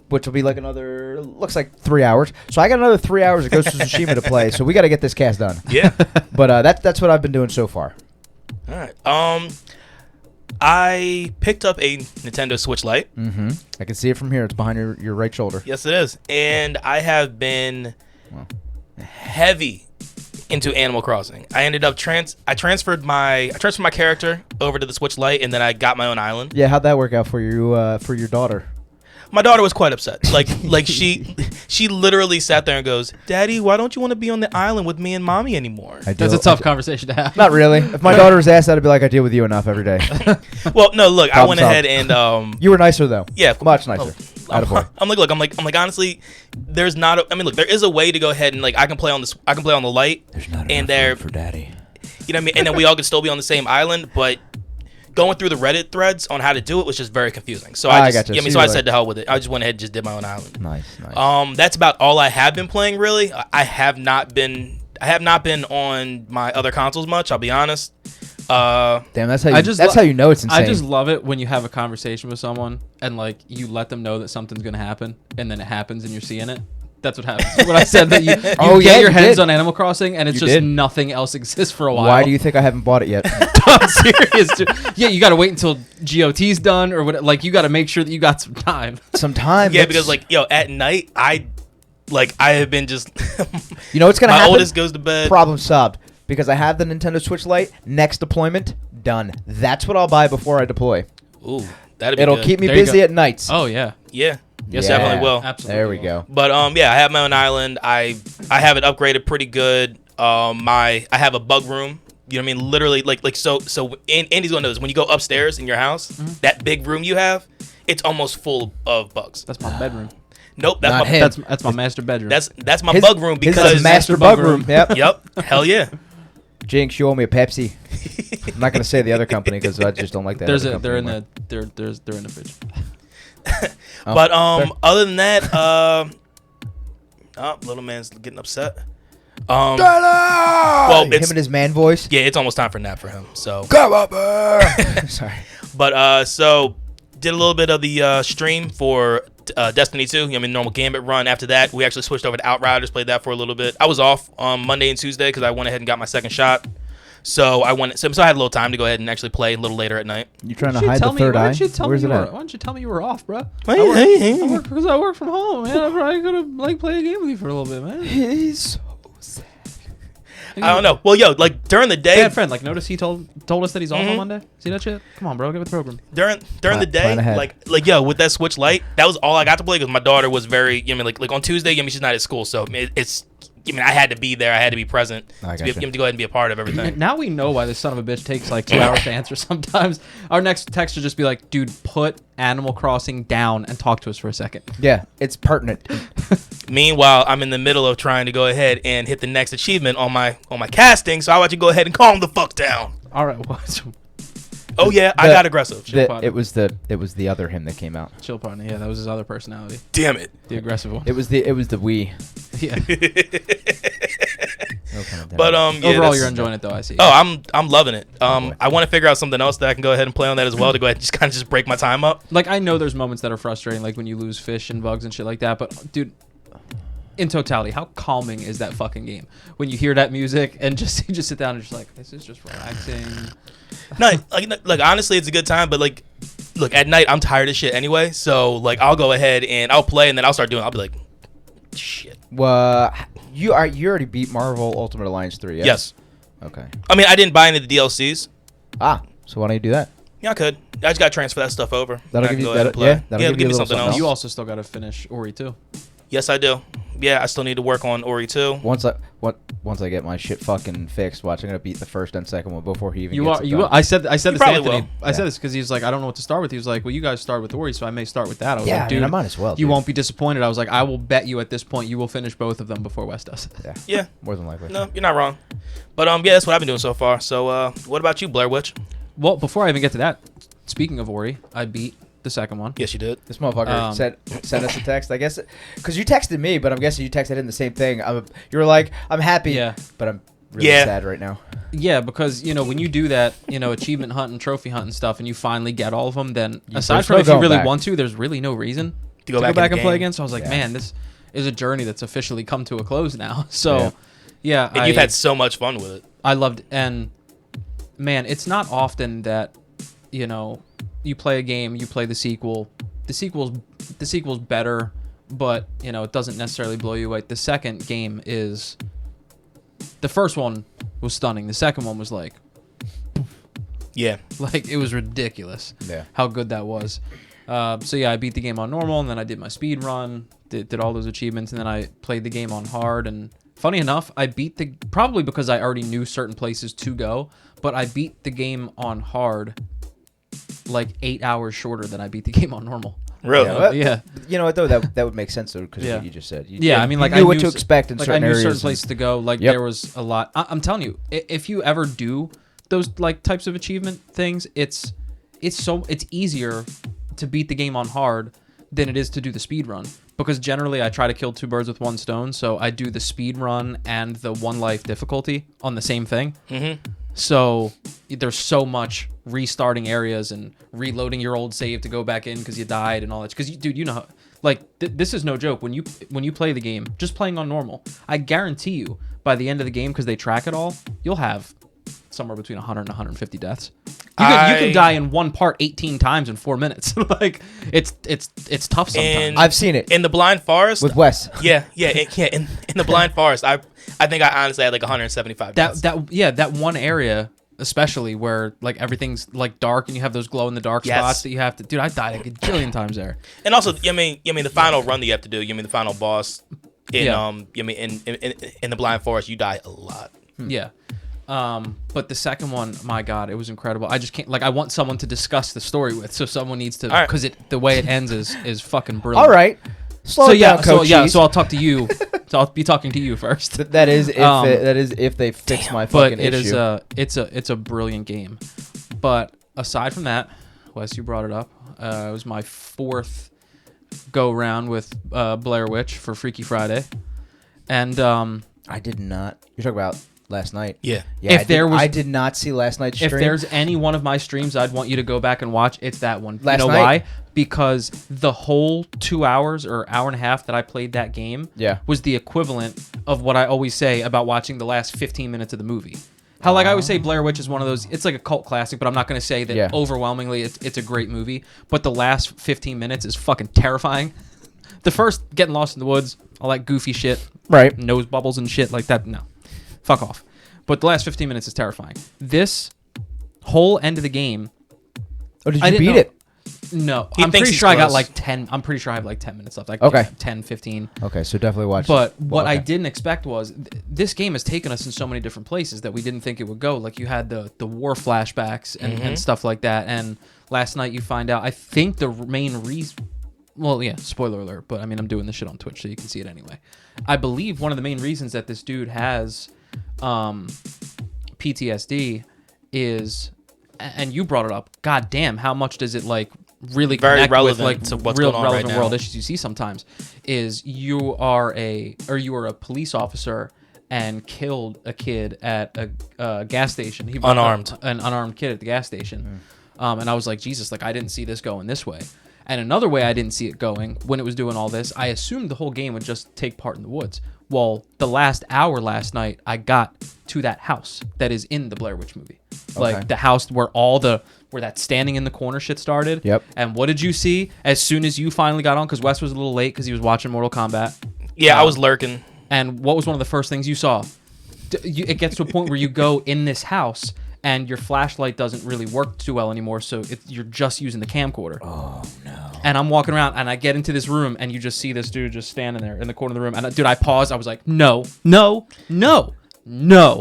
which will be like looks like 3 hours. So I got another 3 hours of Ghost of Tsushima to play. So we got to get this cast done. Yeah. But that's what I've been doing so far. All right. I picked up a Nintendo Switch Lite. Mm-hmm. I can see it from here. It's behind your right shoulder. Yes, it is. And I have been heavy into Animal Crossing. I ended up I transferred my character over to the Switch Lite, and then I got my own island. Yeah, how'd that work out for you for your daughter? My daughter was quite upset. Like she literally sat there and goes, "Daddy, why don't you want to be on the island with me and mommy anymore?" That's a tough conversation to have. Not really. If my daughter was asked that, I'd be like, I deal with you enough every day. Well, no, look, I Problem went solved. ahead and You were nicer though. yeah, Much nicer. Attaboy. I'm like honestly, there's not. Look, there is a way to go ahead and like I can play on the light. There's not and enough room there, for daddy. you know what I mean, and then we all could still be on the same island, but going through the Reddit threads on how to do it was just very confusing. So I just, gotcha. you know what I mean, So so I you're said to hell with it. I just went ahead and just did my own island. Nice. That's about all I have been playing really. I have not been on my other consoles much. I'll be honest. Damn, that's how you know it's insane. I just love it when you have a conversation with someone and like you let them know that something's gonna happen, and then it happens and you're seeing it. That's what happens. When I said that you get your hands on Animal Crossing and it's just nothing else exists for a while. Why do you think I haven't bought it yet? I'm serious, dude. Yeah, you got to wait until GOT's done or what? Like you got to make sure that you got some time. Yeah, because like at night I have been just. You know what's gonna happen? My oldest goes to bed. Problem solved. Because I have the Nintendo Switch Lite. Next deployment done. That's what I'll buy before I deploy. Ooh, that'd be It'll good. keep me There you busy go. at nights. Oh yeah. Yeah. Yes, Yeah. definitely will. Absolutely. There we go. But I have my own island. I have it upgraded pretty good. I have a bug room. You know what I mean? Literally, so. Andy's gonna know this. When you go upstairs in your house, that big room you have, it's almost full of bugs. That's my bedroom. Nope, Not him. That's my master bedroom. that's my bug room His because is master bug room. Yep. Yep, hell yeah. Jinx, you owe me a Pepsi. I'm not gonna say the other company because I just don't like that. There's other a they're in company the they're in the fridge. Oh, But fair. other than that, little man's getting upset. Well, him and his man voice. yeah, it's almost time for a nap for him. So, Come up here. Sorry. but so did a little bit of the stream for Destiny 2. I mean, normal Gambit run. After that, we actually switched over to Outriders. Played that for a little bit. I was off on Monday and Tuesday because I went ahead and got my second shot. So I had a little time to go ahead and actually play a little later at night. You trying to hide the third eye? Where's it at? Why don't you tell me you were off, bro? Hey. I work from home, man. I probably could have play a game with you for a little bit, man. He's so sad. I don't know. Well, like during the day, Bad friend. Like, notice he told us that he's off on Monday. See that shit? Come on, bro. Get with the program. during the day, plan ahead. like with that Switch Lite, that was all I got to play because my daughter was very, you know, like on Tuesday, you know, she's not at school, so it's. I mean, I had to be there. I had to be present I to, be, gotcha. to go ahead and be a part of everything. Now we know why this son of a bitch takes like 2 hours to answer sometimes. Our next text will just be like, dude, put Animal Crossing down and talk to us for a second. Yeah, it's pertinent. Meanwhile, I'm in the middle of trying to go ahead and hit the next achievement on my casting, so I want you to go ahead and calm the fuck down. All right, well, chill Oh yeah, I got aggressive. partner. It was the other him that came out. partner. Yeah, that was his other personality. Damn it. The aggressive one. It was the we. Yeah. No pun intended. But yeah, Overall, that's- you're enjoying it though. I see. Oh, I'm loving it. boy. I want to figure out something else that I can go ahead and play on that as well to go ahead and just kind of just break my time up. Like, I know there's moments that are frustrating, like when you lose fish and bugs and shit like that, but dude, in totality, how calming is that fucking game? When you hear that music and just you just sit down and just like, this is just relaxing. No, like honestly, it's a good time. But like, look, at night I'm tired of shit anyway. So like, I'll go ahead and I'll play, and then I'll start doing. I'll be like, shit. Well, you already beat Marvel Ultimate Alliance 3, yes? Yes. Okay. I mean, I didn't buy any of the DLCs. So why don't you do that? Yeah, I could. I just got to transfer that stuff over. That'll I give can you- go ahead and that'll- play. yeah, that'll it'll give give you me a something little else. You also still got to finish Ori too. Yes, I do. Yeah, I still need to work on Ori 2. Once I get my shit fucking fixed, I'm gonna beat the first and second one before he even You gets are. it You. done. I said this to probably Anthony. will. I said this because he was like, I don't know what to start with. He was like, well, you guys start with Ori, so I may start with that. I was Yeah, like, I dude, mean, I might as well, You dude. won't be disappointed. I was like, I will bet you at this point you will finish both of them before Wes does. Yeah. Yeah. More than likely. No, you're not wrong. But yeah, that's what I've been doing so far. So what about you, Blair Witch? Well, before I even get to that, speaking of Ori, I beat the second one. Yes, you did. This motherfucker sent us a text. I guess because you texted me, but I'm guessing you texted him the same thing. You were like, "I'm happy, Yeah. but I'm really Yeah. sad right now." Yeah, because when you do that, achievement hunt and trophy hunt and stuff, and you finally get all of them, then aside there's from no if you going really back. want to, there's really no reason To go to back go back in the and play game. again. So I was like, Yeah. man, this is a journey that's officially come to a close now. So, Yeah. yeah, And you've had so much fun with it. I loved, and man, it's not often that you play a game, you play the sequel. The sequel's better, but it doesn't necessarily blow you away. The second game is The first one was stunning. The second one was like it was ridiculous. Yeah. How good that was. So yeah, I beat the game on normal, and then I did my speed run, did all those achievements, and then I played the game on hard. And funny enough, I beat probably because I already knew certain places to go, but I beat the game on hard like 8 hours shorter than I beat the game on normal. Really? Yeah. You know what though? That would make sense though, because Yeah. what you just said. I mean, like you knew what knew to expect in like certain I knew areas. certain places to go. Like Yep. there was a lot. I'm telling you, if you ever do those like types of achievement things, it's easier to beat the game on hard than it is to do the speed run, because generally I try to kill two birds with one stone. So I do the speed run and the one life difficulty on the same thing. So there's so much restarting areas and reloading your old save to go back in because you died and all that. Because dude, you know how, like this is no joke. When you play the game, just playing on normal, I guarantee you by the end of the game, because they track it all, you'll have somewhere between 100 and 150 deaths. You can die in one part 18 times in 4 minutes. Like it's tough sometimes. I've seen it In the Blind Forest. with Wes. In the Blind Forest, I think I honestly had like 175 deaths. That one area especially where like everything's like dark and you have those glow in the dark spots that you have to. Dude, I died a gajillion times there. And also, I mean the final run that you have to do. The final boss in in the Blind Forest, you die a lot. Yeah. But the second one, my God, it was incredible. I just can't, like, I want someone to discuss the story with, so someone needs to, because the way it ends is fucking brilliant. All right. Slow it down, Coach Cheese. So I'll talk to you. So I'll be talking to you first. That is if they fix my fucking issue. But it's a brilliant game. But aside from that, Wes, you brought it up. It was my fourth go round with Blair Witch for Freaky Friday, and I did not. You're talking about last night. Yeah. I did not see last night's stream. If there's any one of my streams I'd want you to go back and watch, it's that one. Last you know night? why? Because the whole 2 hours or hour and a half that I played that game was the equivalent of what I always say about watching the last 15 minutes of the movie. How like I always say Blair Witch is one of those, it's like a cult classic, but I'm not going to say that overwhelmingly it's a great movie. But the last 15 minutes is fucking terrifying. The first, getting lost in the woods, all that goofy shit. Right. Nose bubbles and shit like that. No. Fuck off. But the last 15 minutes is terrifying. This whole end of the game. Oh, did you beat it? No. He I'm thinks pretty he's sure I got close. like 10. I'm pretty sure I have like 10 minutes left. Like Okay. 10, 15. Okay, so definitely watch. But what I didn't expect was this game has taken us in so many different places that we didn't think it would go. Like you had the war flashbacks and stuff like that. And last night you find out, I think the main reason. Well, yeah, spoiler alert, but I mean, I'm doing this shit on Twitch, so you can see it anyway. I believe one of the main reasons that this dude has PTSD is, and you brought it up, god damn, how much does it like really Very connect relevant with like to what's real going on right relevant now. world issues you see sometimes, is you are a police officer and killed a kid at a gas station. He Unarmed. An unarmed kid at the gas station. And I was like, Jesus, like I didn't see this going this way. And another way I didn't see it going when it was doing all this, I assumed the whole game would just take part in the woods. Well, the last hour last night, I got to that house that is in the Blair Witch movie. Like the house where where that standing in the corner shit started. Yep. And what did you see as soon as you finally got on? Because Wes was a little late because he was watching Mortal Kombat. Yeah, I was lurking. And what was one of the first things you saw? It gets to a point where you go in this house and your flashlight doesn't really work too well anymore, so you're just using the camcorder. Oh, no. And I'm walking around, and I get into this room, and you just see this dude just standing there in the corner of the room. And, dude, I paused. I was like, no.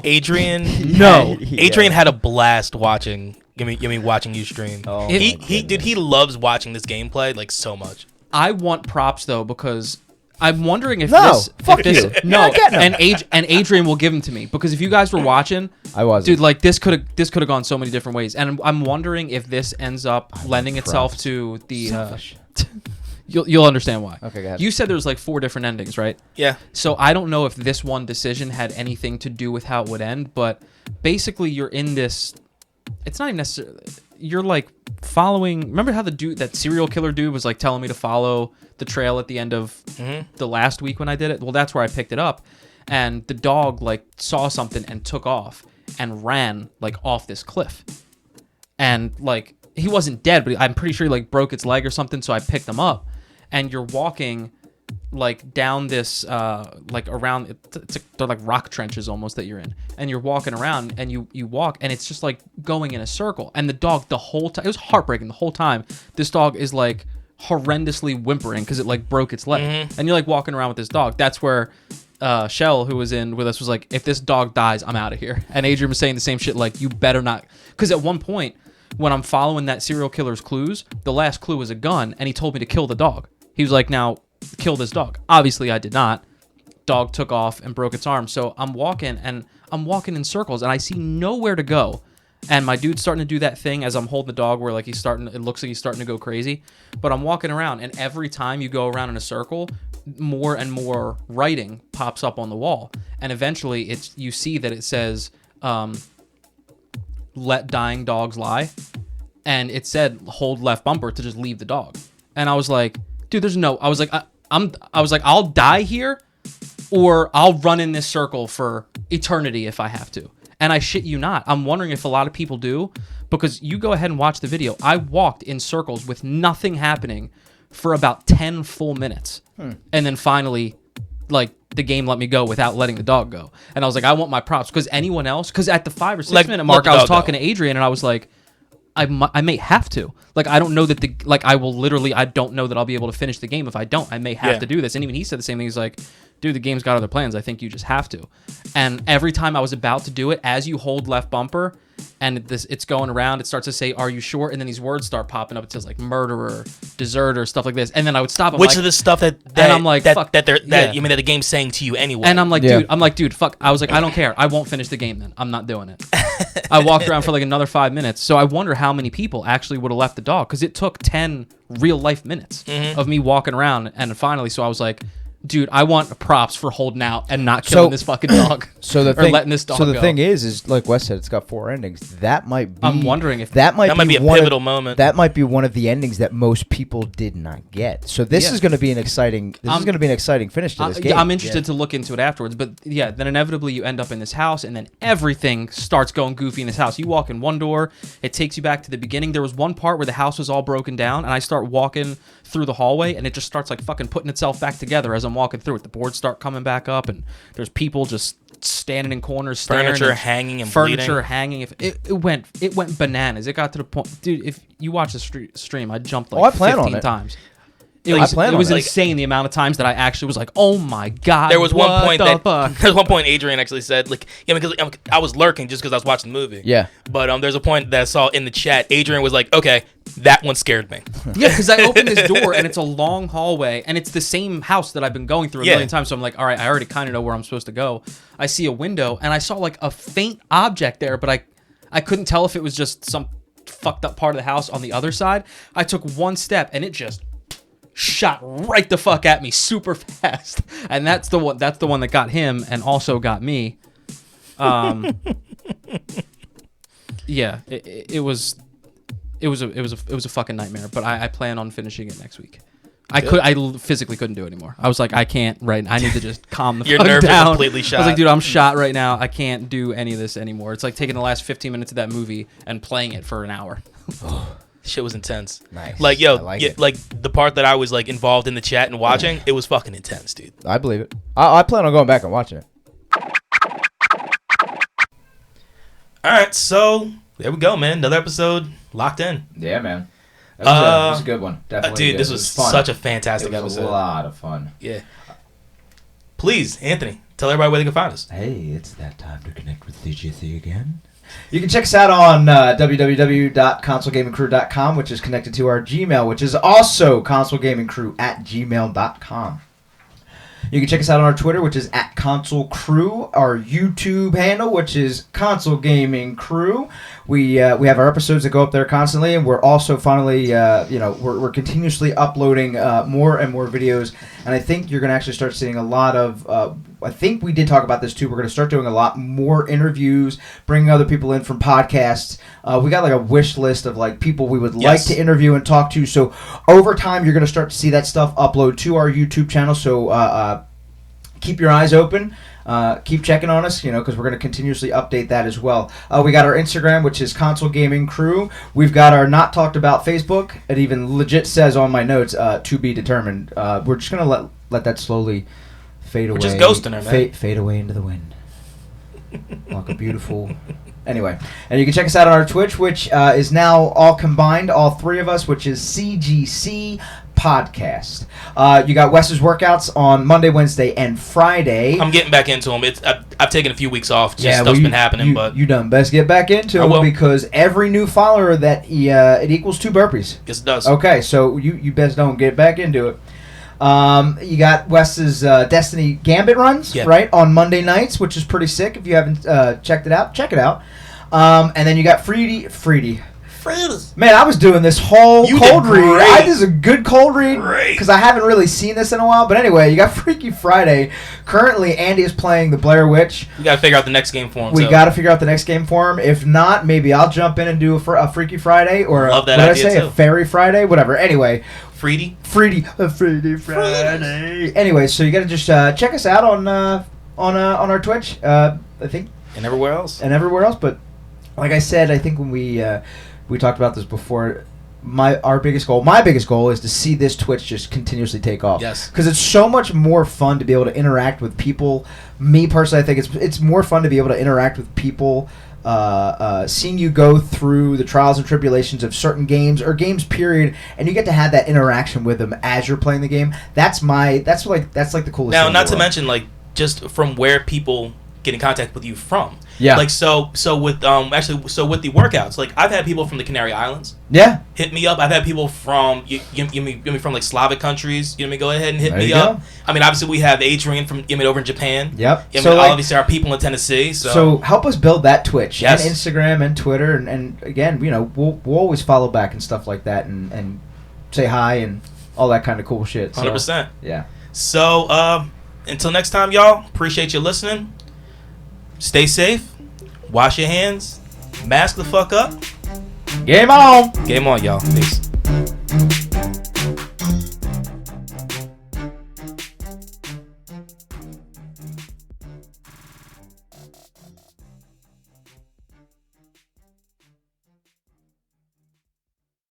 Adrian, No. Adrian had a blast watching. Watching you stream. Oh, He loves watching this gameplay like so much. I want props, though, because I'm wondering if No, this... fuck if this, you. No, You're not getting them. and Adrian will give them to me. Because if you guys were watching... I wasn't. Dude, like, this could have gone so many different ways. And I'm wondering if this ends up lending itself to the... Selfish. You'll understand why. Okay, go ahead. You said there was like 4 different endings, right? Yeah. So I don't know if this one decision had anything to do with how it would end, but basically you're in this... It's not even necessarily... You're like following... Remember how that serial killer dude was like telling me to follow the trail at the end of the last week when I did it? Well, that's where I picked it up. And the dog like saw something and took off and ran like off this cliff. And like he wasn't dead, but I'm pretty sure he like broke its leg or something, so I picked him up. And you're walking like down this like around they're like rock trenches almost that you're in, and you're walking around and you walk and it's just like going in a circle, and the dog the whole time, it was heartbreaking the whole time, this dog is like horrendously whimpering because it like broke its leg. And you're like walking around with this dog. That's where Shell, who was in with us, was like, if this dog dies, I'm out of here. And Adrian was saying the same shit, like, you better not, because at one point when I'm following that serial killer's clues, the last clue was a gun, and he told me to kill the dog. He was like, now kill this dog. Obviously I did not. Dog took off and broke its arm. So I'm walking in circles and I see nowhere to go. And my dude's starting to do that thing as I'm holding the dog where like it looks like he's starting to go crazy. But I'm walking around, and every time you go around in a circle, more and more writing pops up on the wall. And eventually you see that it says, let dying dogs lie. And it said hold left bumper to just leave the dog. And I was like, dude, I was like, I'll die here or I'll run in this circle for eternity if I have to. And I shit you not, I'm wondering if a lot of people do, because you go ahead and watch the video. I walked in circles with nothing happening for about 10 full minutes. And then finally, like, the game let me go without letting the dog go. And I was like, I want my props, because anyone else, because at the 5 or 6 minute mark, I was talking to Adrian and I was like, I may have to. Like, I don't know that I don't know that I'll be able to finish the game if I don't. I may have to do this. And even he said the same thing. He's like, dude, the game's got other plans. I think you just have to. And every time I was about to do it, as you hold left bumper and it's going around, it starts to say, are you sure? And then these words start popping up. It says like murderer, deserter, stuff like this. And then I would stop. Which of the stuff that I'm like, fuck, you mean that the game's saying to you anyway. And I'm like, dude, fuck. I was like, I don't care. I won't finish the game then. I'm not doing it. I walked around for like another 5 minutes. So I wonder how many people actually would have left the dog, because it took 10 real life minutes of me walking around. And finally, so I was like, dude, I want props for holding out and not killing this fucking dog. Letting this dog go. So the thing is like Wes said, it's got 4 endings. That might be. I'm wondering if that might be a pivotal moment. That might be one of the endings that most people did not get. So this is going to be an exciting. This is going to be an exciting finish to this game. I'm interested to look into it afterwards. But yeah, then inevitably you end up in this house, and then everything starts going goofy in this house. You walk in one door, it takes you back to the beginning. There was one part where the house was all broken down, and I start walking through the hallway, and it just starts like fucking putting itself back together as I'm walking through it. The boards start coming back up, and there's people just standing in corners, staring, furniture hanging and furniture bleeding. hanging. It went bananas. It got to the point, dude. If you watch the stream, I jumped like 15 times. It was insane the amount of times that I actually was like, "Oh my god!" There was one point Adrian actually said, like, because I was lurking just because I was watching the movie. Yeah. But there's a point that I saw in the chat. Adrian was like, "Okay, that one scared me." Yeah, because I opened this door and it's a long hallway and it's the same house that I've been going through a million times. So I'm like, all right, I already kind of know where I'm supposed to go. I see a window and I saw like a faint object there, but I couldn't tell if it was just some fucked up part of the house on the other side. I took one step and it just shot right the fuck at me super fast, and that's the one that got him and also got me. Yeah, it was a fucking nightmare, but I plan on finishing it next week. I physically couldn't do it anymore. I was like, I can't I need to just calm the fuck down. Your nerves are completely shot. I was like, dude, I'm shot right now. I can't do any of this anymore. It's like taking the last 15 minutes of that movie and playing it for an hour. Shit was intense. Nice. Like, like the part that I was like involved in the chat and watching, it was fucking intense, dude. I believe it. I plan on going back and watching it. All right, so there we go, man. Another episode locked in. Yeah, man. That was a good one. Definitely. Dude, this was such a fantastic episode. It was a lot of fun. Yeah. Please, Anthony, tell everybody where they can find us. Hey, it's that time to connect with CGC again. You can check us out on www.consolegamingcrew.com, which is connected to our Gmail, which is also consolegamingcrew@gmail.com. You can check us out on our Twitter, which is @ConsoleCrew, our YouTube handle, which is Console Gaming Crew. We have our episodes that go up there constantly, and we're also finally, we're continuously uploading more and more videos. And I think you're going to actually start seeing a lot of, I think we did talk about this too, we're going to start doing a lot more interviews, bringing other people in from podcasts. We got like a wish list of like people we would like to interview and talk to. So over time, you're going to start to see that stuff upload to our YouTube channel. So keep your eyes open. Keep checking on us, because we're going to continuously update that as well. We got our Instagram, which is Console Gaming Crew. We've got our Not Talked About Facebook. It even legit says on my notes, to be determined. We're just going to let that slowly fade away. We're just ghosting her, man. Fade away into the wind. Like a beautiful... Anyway, and you can check us out on our Twitch, which is now all combined, all three of us, which is CGC Podcast. You got Wes's workouts on Monday, Wednesday, and Friday. I'm getting back into them. I've taken a few weeks off. Stuff's been happening, but you done best get back into them because every new follower that it equals 2 burpees. Yes, it does. Okay, so you best don't get back into it. You got Wes's Destiny Gambit runs, right, on Monday nights, which is pretty sick. If you haven't checked it out, check it out. And then you got Freedy. Man, I was doing this whole cold read. I did a good cold read because I haven't really seen this in a while. But anyway, you got Freaky Friday. Currently, Andy is playing the Blair Witch. We got to figure out the next game for him. We got to figure out the next game for him. If not, maybe I'll jump in and do a Freaky Friday or Love that idea too. A Fairy Friday, whatever. Anyway. Freedy Friday. Anyway, so you got to just check us out on our Twitch. I think. And everywhere else. But like I said, I think when we talked about this before. My biggest goal is to see this Twitch just continuously take off. Yes. Because it's so much more fun to be able to interact with people. Me personally, I think it's more fun to be able to interact with people. Seeing you go through the trials and tribulations of certain games or games period, and you get to have that interaction with them as you're playing the game. That's like the coolest. Now, thing not to mention just from where people get in contact with you from. Yeah. So with the workouts, I've had people from the Canary Islands. Yeah. Hit me up. I've had people from from Slavic countries. Go ahead and hit me go. up. I mean, obviously we have Adrian from over in Japan. Yep. So obviously our people in Tennessee. So help us build that Twitch and Instagram and Twitter and again, we'll always follow back and stuff like that and say hi and all that kind of cool shit. 100%. Yeah. So until next time, y'all. Appreciate you listening. Stay safe. Wash your hands. Mask the fuck up. Game on. Game on, y'all. Peace.